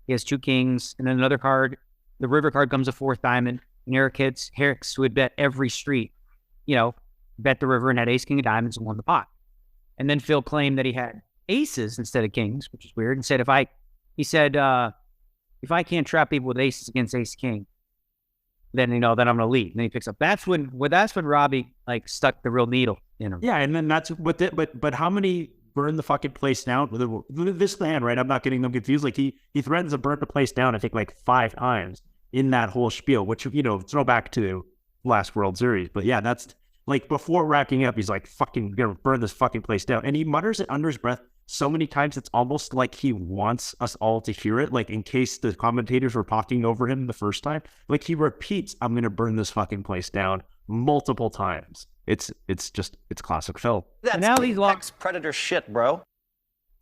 [SPEAKER 4] He has 2 kings, and then another card. The river card comes a 4th diamond. And Eric who would bet every street, bet the river and had ace king of diamonds and won the pot. And then Phil claimed that he had aces instead of kings, which is weird. And said if I can't trap people with aces against ace king, then then I'm gonna lead. And then he picks up. That's when Robbie like stuck the real needle in him.
[SPEAKER 3] Yeah, and then that's what. But how many burn the fucking place down? This is the hand, right? I'm not getting them confused. Like he threatens to burn the place down, I think like 5 times in that whole spiel, which throw back to last World Series. But yeah, that's like before racking up, he's like fucking gonna burn this fucking place down, and he mutters it under his breath so many times it's almost like he wants us all to hear it. Like in case the commentators were talking over him the first time, like he repeats, "I'm gonna burn this fucking place down" multiple times. It's classic Phil.
[SPEAKER 7] That's now he's locked predator shit, bro.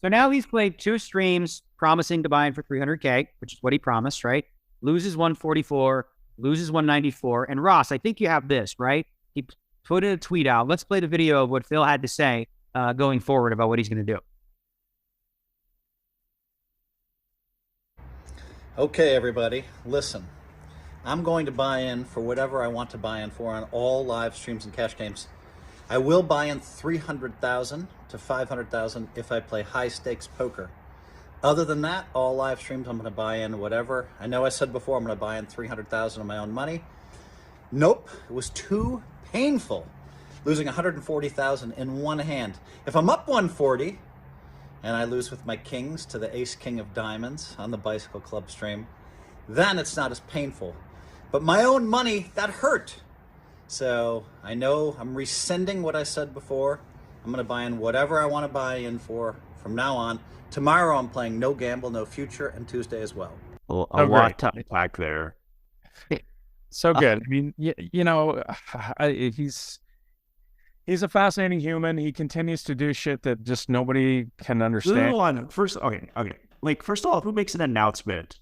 [SPEAKER 4] So now he's played 2 streams promising to buy in for $300K, which is what he promised, right? Loses 144, loses 194. And Ross, I think you have this, right? He put a tweet out. Let's play the video of what Phil had to say going forward about what he's going to do.
[SPEAKER 8] Okay, everybody, listen. I'm going to buy in for whatever I want to buy in for on all live streams and cash games. I will buy in 300,000 to 500,000 if I play high stakes poker. Other than that, all live streams I'm going to buy in whatever. I know I said before I'm going to buy in 300,000 of my own money. Nope, it was too painful losing 140,000 in one hand. If I'm up 140 and I lose with my kings to the ace king of diamonds on the Bicycle Club stream, then it's not as painful. But my own money, that hurt. So I know I'm rescinding what I said before. I'm going to buy in whatever I want to buy in for From now on, tomorrow I'm playing no gamble, no future, and Tuesday as well.
[SPEAKER 3] A lot to unpack there.
[SPEAKER 1] So good. I mean, he's a fascinating human. He continues to do shit that just nobody can understand.
[SPEAKER 3] First of all, who makes an announcement?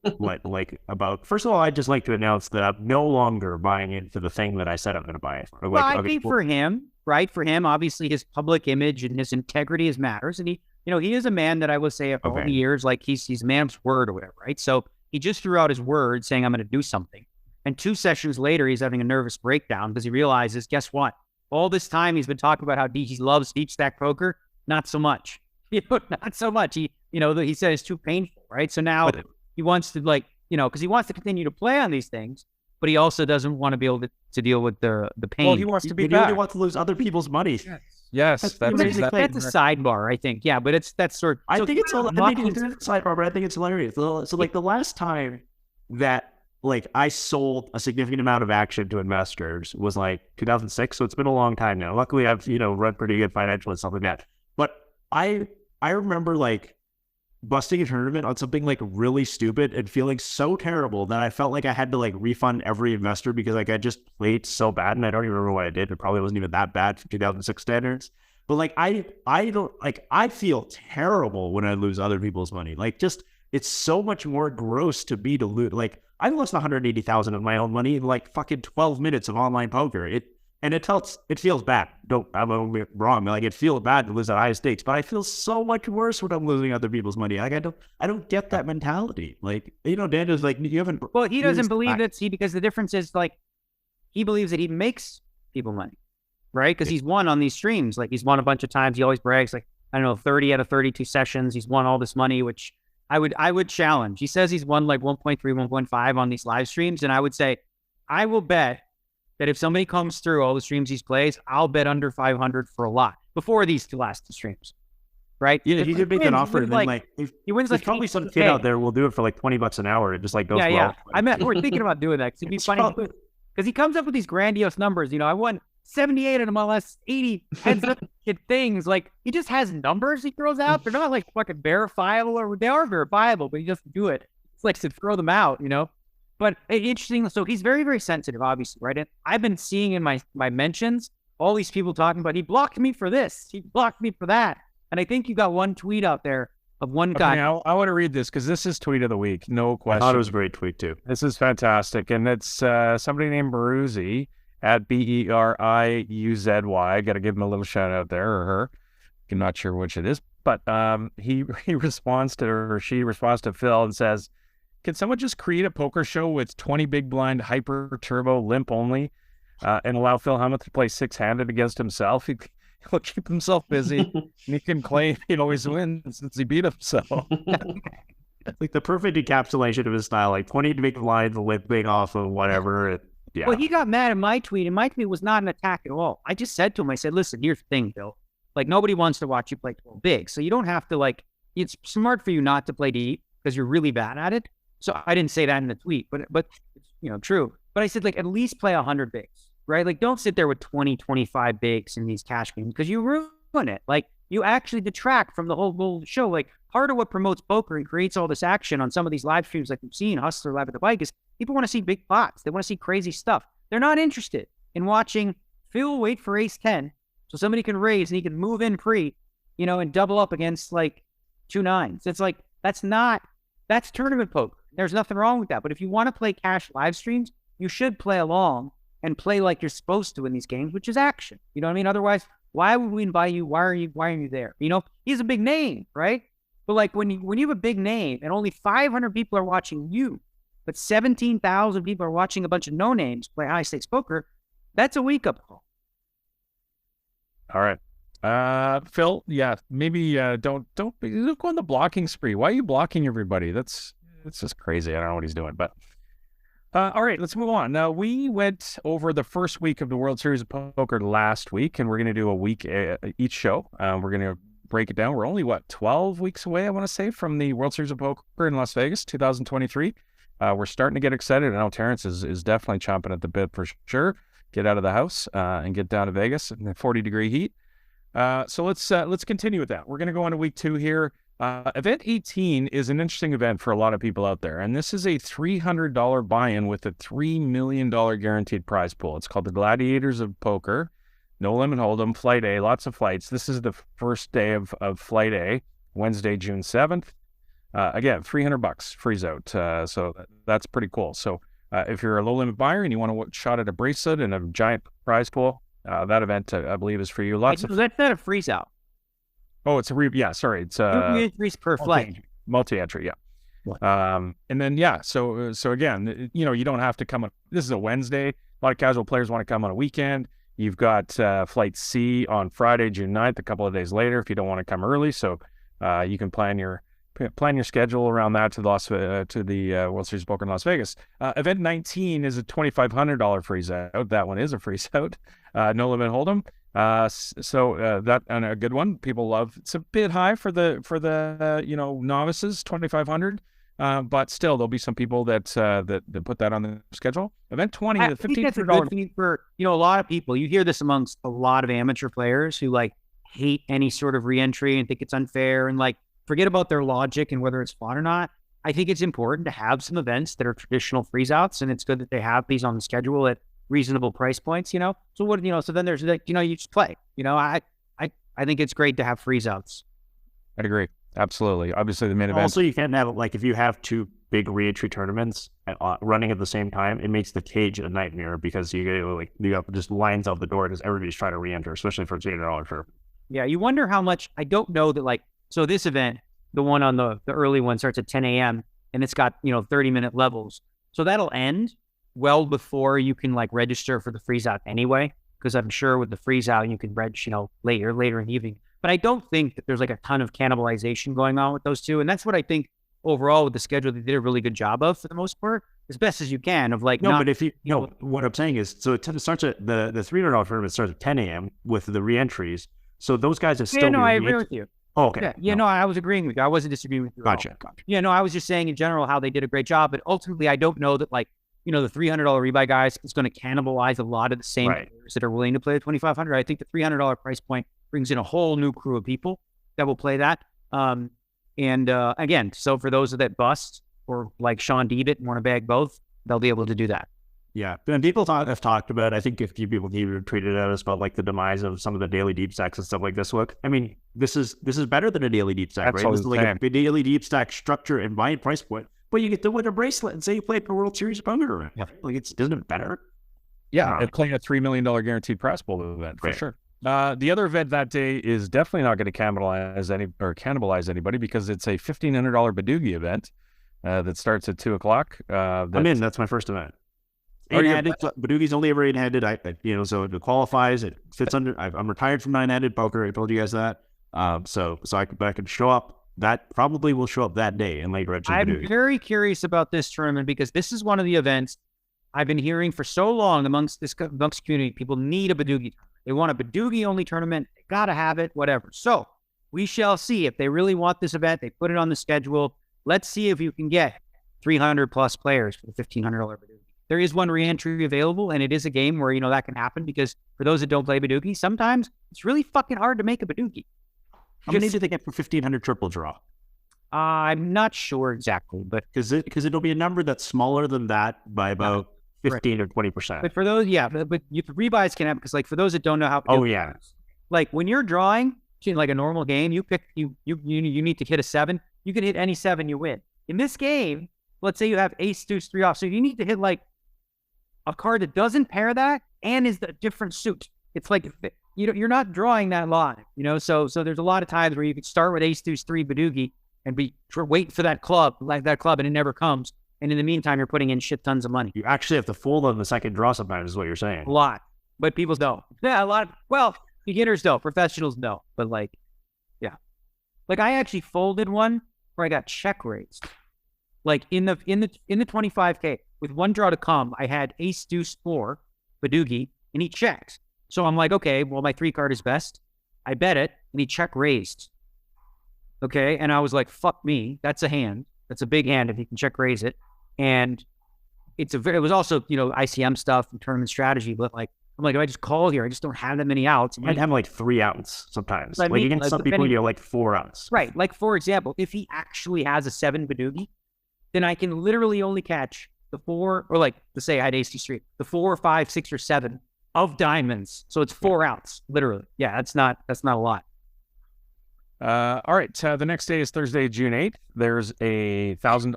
[SPEAKER 3] First of all, I'd just like to announce that I'm no longer buying into the thing that I said I'm going to buy it for.
[SPEAKER 4] I think for him, right? For him, obviously his public image and his integrity matters. And he is a man that I would say for all the years, like he's a man of his word or whatever, right? So he just threw out his word saying, I'm going to do something. And 2 sessions later, he's having a nervous breakdown because he realizes, guess what? All this time he's been talking about how he loves deep stack poker. Not so much. Not so much. He said it's too painful, right? So now he wants to because he wants to continue to play on these things, but he also doesn't want to be able to deal with the pain.
[SPEAKER 1] Well, he wants to be back.
[SPEAKER 3] He really wants to lose other people's money.
[SPEAKER 1] Yes,
[SPEAKER 4] that's a sidebar, I think. Yeah, but that's sort of...
[SPEAKER 3] I think it's a sidebar, but I think it's hilarious. So the last time that I sold a significant amount of action to investors was 2006. So it's been a long time now. Luckily, I've, run pretty good financially and stuff like that. But I remember busting a tournament on something really stupid and feeling so terrible that I felt like I had to refund every investor because I just played so bad, and I don't even remember what I did. It probably wasn't even that bad for 2006 standards. But I feel terrible when I lose other people's money. It's so much more gross to lose. I lost 180,000 of my own money in fucking 12 minutes of online poker. It feels bad. I'm wrong. It feels bad to lose at high stakes, but I feel so much worse when I'm losing other people's money. I don't get that mentality. Dan is you haven't.
[SPEAKER 4] Well, he doesn't believe that. See, because the difference is he believes that he makes people money, right? Because he's won on these streams. He's won a bunch of times. He always brags 30 out of 32 sessions. He's won all this money, which I would challenge. He says he's won 1.3, 1.5 on these live streams, and I would say I will bet that if somebody comes through all the streams he plays, I'll bet under 500 for a lot before these last 2 streams, right?
[SPEAKER 3] Yeah, he could make an offer, and then
[SPEAKER 4] he wins
[SPEAKER 3] there's probably some kid out there will do it for $20 an hour. It just goes well.
[SPEAKER 4] Yeah. We're thinking about doing that. It'd be funny because he comes up with these grandiose numbers. I won 78 in my last 80 heads up things. He just has numbers he throws out. They're not fucking verifiable, or they are verifiable, but he doesn't do it. It's to throw them out, But interesting. So he's very, very sensitive, obviously, right? And I've been seeing in my mentions all these people talking about, he blocked me for this, he blocked me for that. And I think you got one tweet out there of one guy.
[SPEAKER 1] I want to read this because this is tweet of the week. No question.
[SPEAKER 3] I thought it was a great tweet too.
[SPEAKER 1] This is fantastic. And it's somebody named Beruzzi at BERIUZY. I got to give him a little shout out there, or her. I'm not sure which it is. But he responds to, or she responds to Phil and says, can someone just create a poker show with 20 big blind, hyper turbo, limp only, and allow Phil Hellmuth to play 6-handed against himself? He'll keep himself busy, and he can claim he always wins since he beat himself.
[SPEAKER 3] The perfect encapsulation of his style, 20 big blinds, limping off of whatever. Yeah.
[SPEAKER 4] Well, he got mad at my tweet, and my tweet was not an attack at all. I just said to him, I said, listen, here's the thing, Bill. Nobody wants to watch you play 12 big, so you don't have to, it's smart for you not to play deep because you're really bad at it. So I didn't say that in the tweet, but it's true. But I said, at least play 100 bigs, right? Don't sit there with 20, 25 bigs in these cash games because you ruin it. You actually detract from the whole show. Part of what promotes poker and creates all this action on some of these live streams we've seen, Hustler Live at the Bike, is people want to see big pots. They want to see crazy stuff. They're not interested in watching Phil wait for ace 10 so somebody can raise and he can move in pre, and double up against 2 nines. It's that's tournament poker. There's nothing wrong with that. But if you want to play cash live streams, you should play along and play like you're supposed to in these games, which is action. You know what I mean? Otherwise, why would we invite you? Why are you there? He's a big name, right? But when you have a big name and only 500 people are watching you, but 17,000 people are watching a bunch of no names play high stakes poker, that's a wake up call.
[SPEAKER 1] All right. Phil, yeah, maybe don't go on the blocking spree. Why are you blocking everybody? That's just crazy. I don't know what he's doing, but all right, let's move on. Now, we went over the first week of the World Series of Poker last week, and we're going to do a week each show. We're going to break it down. We're only 12 weeks away, I want to say, from the World Series of Poker in Las Vegas 2023. We're starting to get excited. I know Terrence is definitely chomping at the bit for sure. Get out of the house and get down to Vegas in the 40-degree heat. So let's continue with that. We're going to go on to week 2 here. Event 18 is an interesting event for a lot of people out there, and this is a $300 buy-in with a $3 million guaranteed prize pool. It's called the Gladiators of Poker. No limit hold'em, flight A, lots of flights. This is the first day of flight A, Wednesday, June 7th. Again, $300 freeze out. So that's pretty cool. So if you're a low limit buyer and you want to shot at a bracelet and a giant prize pool, that event I believe is for you.
[SPEAKER 4] That's not a freeze out.
[SPEAKER 1] Oh, it's a sorry. It's
[SPEAKER 4] entries per flight.
[SPEAKER 1] Multi-entry, yeah. And then so again, you don't have to come on. This is a Wednesday. A lot of casual players want to come on a weekend. You've got flight C on Friday, June 9th, a couple of days later if you don't want to come early. So you can plan your schedule around that to the World Series of Poker in Las Vegas. Event 19 is a $2,500 freeze out. That one is a freeze out. No limit hold'em. So that and a good one. People love. It's a bit high for the novices, $2,500. But still, there'll be some people that put that on the schedule. Event 20, the $1,500
[SPEAKER 4] for a lot of people. You hear this amongst a lot of amateur players who hate any sort of reentry and think it's unfair and forget about their logic and whether it's fun or not. I think it's important to have some events that are traditional freeze outs, and it's good that they have these on the schedule at reasonable price points. So so then there's you just play. I think it's great to have freeze outs.
[SPEAKER 1] I'd agree. Absolutely. Obviously, the main event.
[SPEAKER 3] Also, you can't have if you have 2 big reentry tournaments running at the same time, it makes the cage a nightmare because you got just lines out the door because everybody's trying to reenter, especially for $800 for.
[SPEAKER 4] Yeah, you wonder how much. I don't know that so this event, the one on the early one starts at 10 a.m. and it's got 30-minute levels, so that'll end well before you can register for the freeze out anyway. Because I'm sure with the freeze out you can reg later in the evening. But I don't think that there's a ton of cannibalization going on with those two. And that's what I think overall with the schedule, they did a really good job of for the most part, as best as you can of
[SPEAKER 3] but if what I'm saying is, so it starts at the $300 tournament starts at 10 a.m. with the reentries. So those guys are still.
[SPEAKER 4] Yeah, no, I agree with you.
[SPEAKER 3] Oh, okay.
[SPEAKER 4] Yeah, no, I was agreeing with you. I wasn't disagreeing with you.
[SPEAKER 3] Gotcha.
[SPEAKER 4] Yeah, no, I was just saying in general how they did a great job. But ultimately, I don't know that the $300 rebuy guys is going to cannibalize a lot of the same players that are willing to play the $2,500. I think the $300 price point brings in a whole new crew of people that will play that. Again, so for those that bust or like Sean Deebit and want to bag both, they'll be able to do that.
[SPEAKER 3] Yeah, and people have talked about. I think a few people even tweeted at us about the demise of some of the daily deep stacks and stuff like this. Look, I mean, this is better than a daily deep stack, right? This is a daily deep stack structure and buying price point. But you get to win a bracelet and say you played for World Series of Poker. Yeah. Isn't it better?
[SPEAKER 1] Yeah, playing a $3 million guaranteed prize pool event for sure. The other event that day is definitely not going to cannibalize anybody because it's a $1,500 Badoogie event that starts at 2:00.
[SPEAKER 3] I'm in. That's my first event. 8-handed. Badoogie's only ever 8-handed. So it qualifies. It fits under. I'm retired from 9-handed poker. I told you guys that. So I could show up. That probably will show up that day in late reg.
[SPEAKER 4] I'm very curious about this tournament because this is one of the events I've been hearing for so long amongst community. People need a Badoogie. They want a Badoogie only tournament. They gotta have it. Whatever. So we shall see if they really want this event. They put it on the schedule. Let's see if you can get 300 plus players for the $1,500 Badoogie. There is one reentry available, and it is a game where that can happen because for those that don't play Badoogie, sometimes it's really fucking hard to make a Badoogie.
[SPEAKER 3] How many do they get for 1,500 triple draw?
[SPEAKER 4] I'm not sure exactly, but
[SPEAKER 3] because it'll be a number that's smaller than that by about 15 or 20%.
[SPEAKER 4] But for those, but the rebuys can have because for those that don't know how.
[SPEAKER 3] Oh yeah.
[SPEAKER 4] When you're drawing a normal game, you pick you need to hit a 7. You can hit any 7, you win. In this game, let's say you have ace, deuce, 3 off, so you need to hit a card that doesn't pair that and is a different suit. It's you're not drawing that live, so there's a lot of times where you could start with ace, deuce, 3 Badoogie and be waiting for that club, and it never comes. And in the meantime, you're putting in shit tons of money.
[SPEAKER 3] You actually have to fold on the second draw sometimes is what you're saying.
[SPEAKER 4] A lot, but people don't. Yeah, a lot. Beginners don't, professionals don't, but yeah. I actually folded one where I got check raised. In the 25K with one draw to come, I had ace, deuce, 4 Badoogie and he checked. So I'm okay, well, my 3 card is best. I bet it, and he check raised. Okay, and I was fuck me. That's a hand. That's a big hand if he can check raise it. And it was also, ICM stuff and tournament strategy, but I'm I'm like, if I just call here, I just don't have that many outs.
[SPEAKER 3] You might have like 3 outs sometimes.
[SPEAKER 4] I mean,
[SPEAKER 3] against some people, you're like 4 outs.
[SPEAKER 4] Right. Like, for example, if he actually has a 7 Badoogie, then I can literally only catch the 4, or like, let's say I had AC Street, the 4, 5, 6, or 7 of diamonds. So it's 4 outs, literally. Yeah, that's not a lot.
[SPEAKER 1] All right. The next day is Thursday, June 8th. There's a $1,000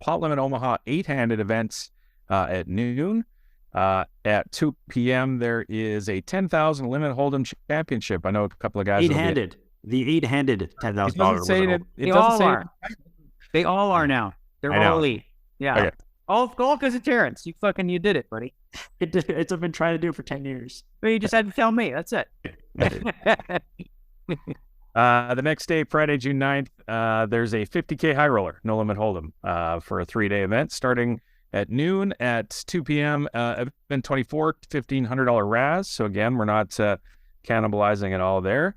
[SPEAKER 1] pot limit Omaha 8-handed event at noon. At 2 p.m., there is a $10,000 limit hold'em championship. I know a couple of guys.
[SPEAKER 3] 8-handed. The 8-handed $10,000.
[SPEAKER 1] It doesn't say
[SPEAKER 4] They all are now. They're all elite. Yeah. Okay. All because of Terrence. You did it, buddy.
[SPEAKER 3] It's I've been trying to do it for 10 years.
[SPEAKER 4] But you just had to tell me. That's it.
[SPEAKER 1] The next day, Friday, June 9th, there's a 50K high roller, no limit hold'em, for a 3-day event starting at noon at 2 p.m. Event 24, $1,500 RAS. So again, we're not cannibalizing at all there.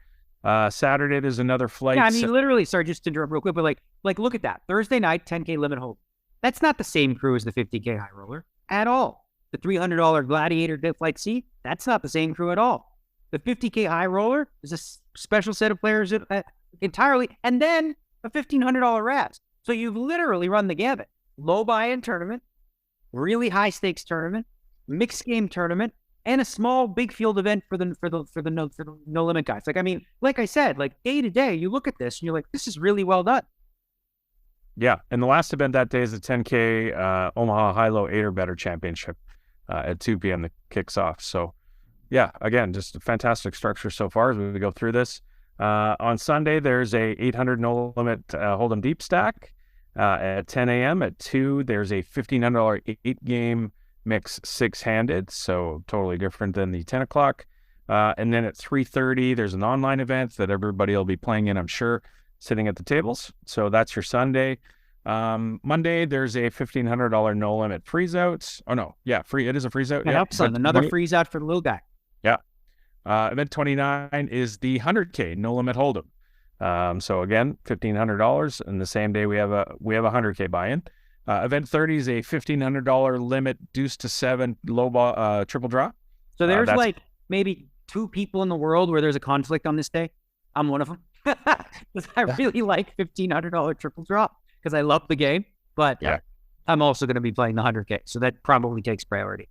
[SPEAKER 1] Saturday, there's another flight.
[SPEAKER 4] Yeah, I mean, literally, sorry, just to interrupt real quick, but like look at that. Thursday night, 10K limit hold. That's not the same crew as the 50K high roller at all. The $300 Gladiator Flight C, that's not the same crew at all. The 50K high roller is a special set of players entirely, and then a $1,500 RAS. So you've literally run the gamut. Low buy-in tournament, really high stakes tournament, mixed game tournament, and a small big field event for the no limit guys. Like, I mean, like I said, like day to day, you look at this and you're like, this is really well done.
[SPEAKER 1] Yeah, and the last event that day is the 10K Omaha High Low 8 or Better Championship at 2 p.m. that kicks off. So, yeah, again, just a fantastic structure so far as we go through this. On Sunday, there's a 800 no limit hold'em deep stack at 10 a.m. At 2, there's a $1,500 8-game mix 6-handed, so totally different than the 10 o'clock. And then at 3:30, there's an online event that everybody will be playing in, I'm sure, sitting at the tables. So that's your Sunday. Monday, there's a $1,500 no limit freeze out. Oh no, yeah, free. It is a freeze out.
[SPEAKER 4] Yeah, another freeze out for the little guy.
[SPEAKER 1] Yeah. Event 29 is the 100K no limit hold'em. So again, $1,500, and the same day we have a 100K buy-in. Event 30 is a $1,500 limit deuce to 7 low ball triple draw.
[SPEAKER 4] So there's like maybe 2 people in the world where there's a conflict on this day. I'm one of them. Because I really like $1,500 triple drop because I love the game, but yeah, I'm also going to be playing the 100K, so that probably takes priority.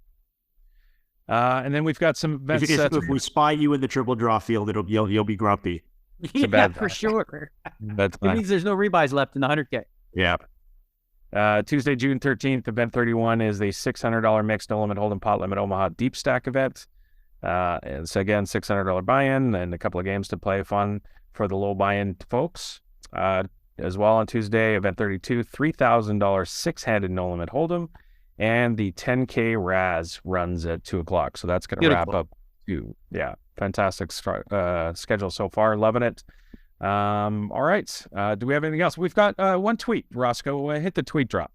[SPEAKER 1] And then we've got some events.
[SPEAKER 3] If we spy you in the triple draw field, you'll be grumpy.
[SPEAKER 4] Yeah, for sure. It means there's no rebuys left in the 100K.
[SPEAKER 1] Yeah. Tuesday, June 13th, event 31 is the $600 mixed no limit hold'em pot limit Omaha deep stack event. And so again, $600 buy-in and a couple of games to play, fun for the low buy-in folks. As well on Tuesday, event 32, $3,000 6-handed no limit hold'em, and the 10K RAS runs at 2 o'clock. So that's going to wrap up. Fantastic schedule so far. Loving it. All right. Do we have anything else? We've got one tweet. Roscoe, hit the tweet drop.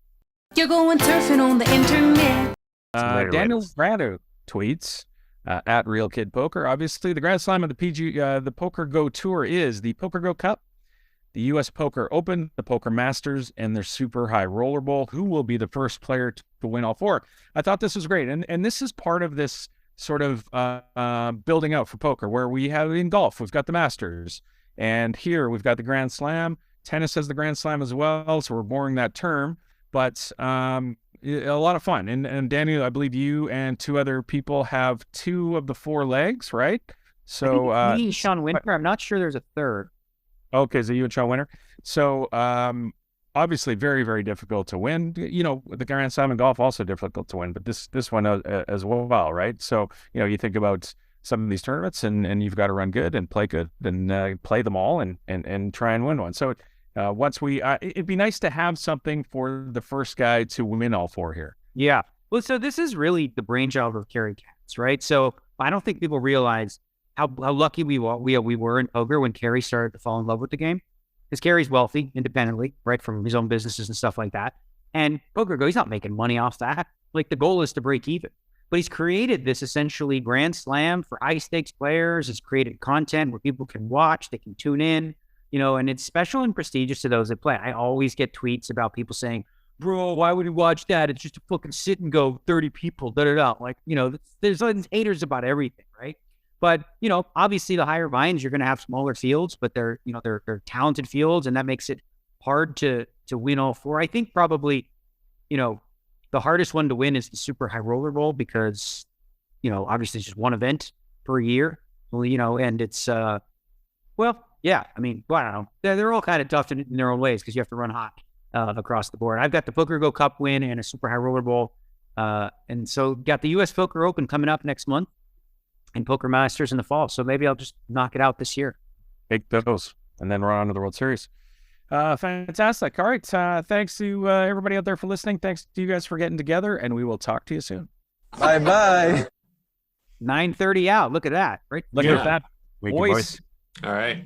[SPEAKER 9] You're going surfing on the internet.
[SPEAKER 1] Daniel Negreanu tweets at Real Kid Poker. Obviously, the Grand Slam of the Poker Go Tour is the Poker Go Cup, the U.S. Poker Open, the Poker Masters, and their Super High Roller Bowl. Who will be the first player to win all 4? I thought this was great, and this is part of this sort of building out for poker, where we have in golf, we've got the Masters, and here we've got the Grand Slam. Tennis has the Grand Slam as well, so we're boring that term, but a lot of fun. And Daniel, I believe you and 2 other people have 2 of the 4 legs, right? So
[SPEAKER 4] me and Sean Winter. I'm not sure there's a third.
[SPEAKER 1] Okay, so you and Sean Winter. So obviously very, very difficult to win. You know, the Grand Slam in golf also difficult to win, but this one as well, right? So, you know, you think about some of these tournaments and you've got to run good and play good and play them all and try and win one. So once it'd be nice to have something for the first guy to win all 4 here.
[SPEAKER 4] Yeah. Well, so this is really the brainchild of Kerry Katz, right? So I don't think people realize how lucky we were in poker when Kerry started to fall in love with the game. Because Kerry's wealthy independently, right, from his own businesses and stuff like that. And Poker Go, he's not making money off that. Like, the goal is to break even. But he's created this essentially Grand Slam for high stakes players. It's created content where people can watch, they can tune in, you know, and it's special and prestigious to those that play. I always get tweets about people saying, bro, why would you watch that? It's just a fucking sit and go 30 people, da-da-da. Like, there's haters about everything, right? But, obviously the higher vines, you're going to have smaller fields, but they're talented fields, and that makes it hard to win all 4. I think probably, the hardest one to win is the Super High Roller Bowl because, obviously it's just one event per year, and it's, yeah, I mean, well, I don't know. They're all kind of tough in their own ways because you have to run hot across the board. I've got the Poker Go Cup win and a Super High Roller Bowl. And so got the U.S. Poker Open coming up next month and Poker Masters in the fall. So maybe I'll just knock it out this year.
[SPEAKER 1] Take those and then run on to the World Series. Fantastic. All right. Thanks to everybody out there for listening. Thanks to you guys for getting together, and we will talk to you soon.
[SPEAKER 6] Bye-bye.
[SPEAKER 4] 9:30 out. Look at that. Right?
[SPEAKER 1] Look at that.
[SPEAKER 2] All right.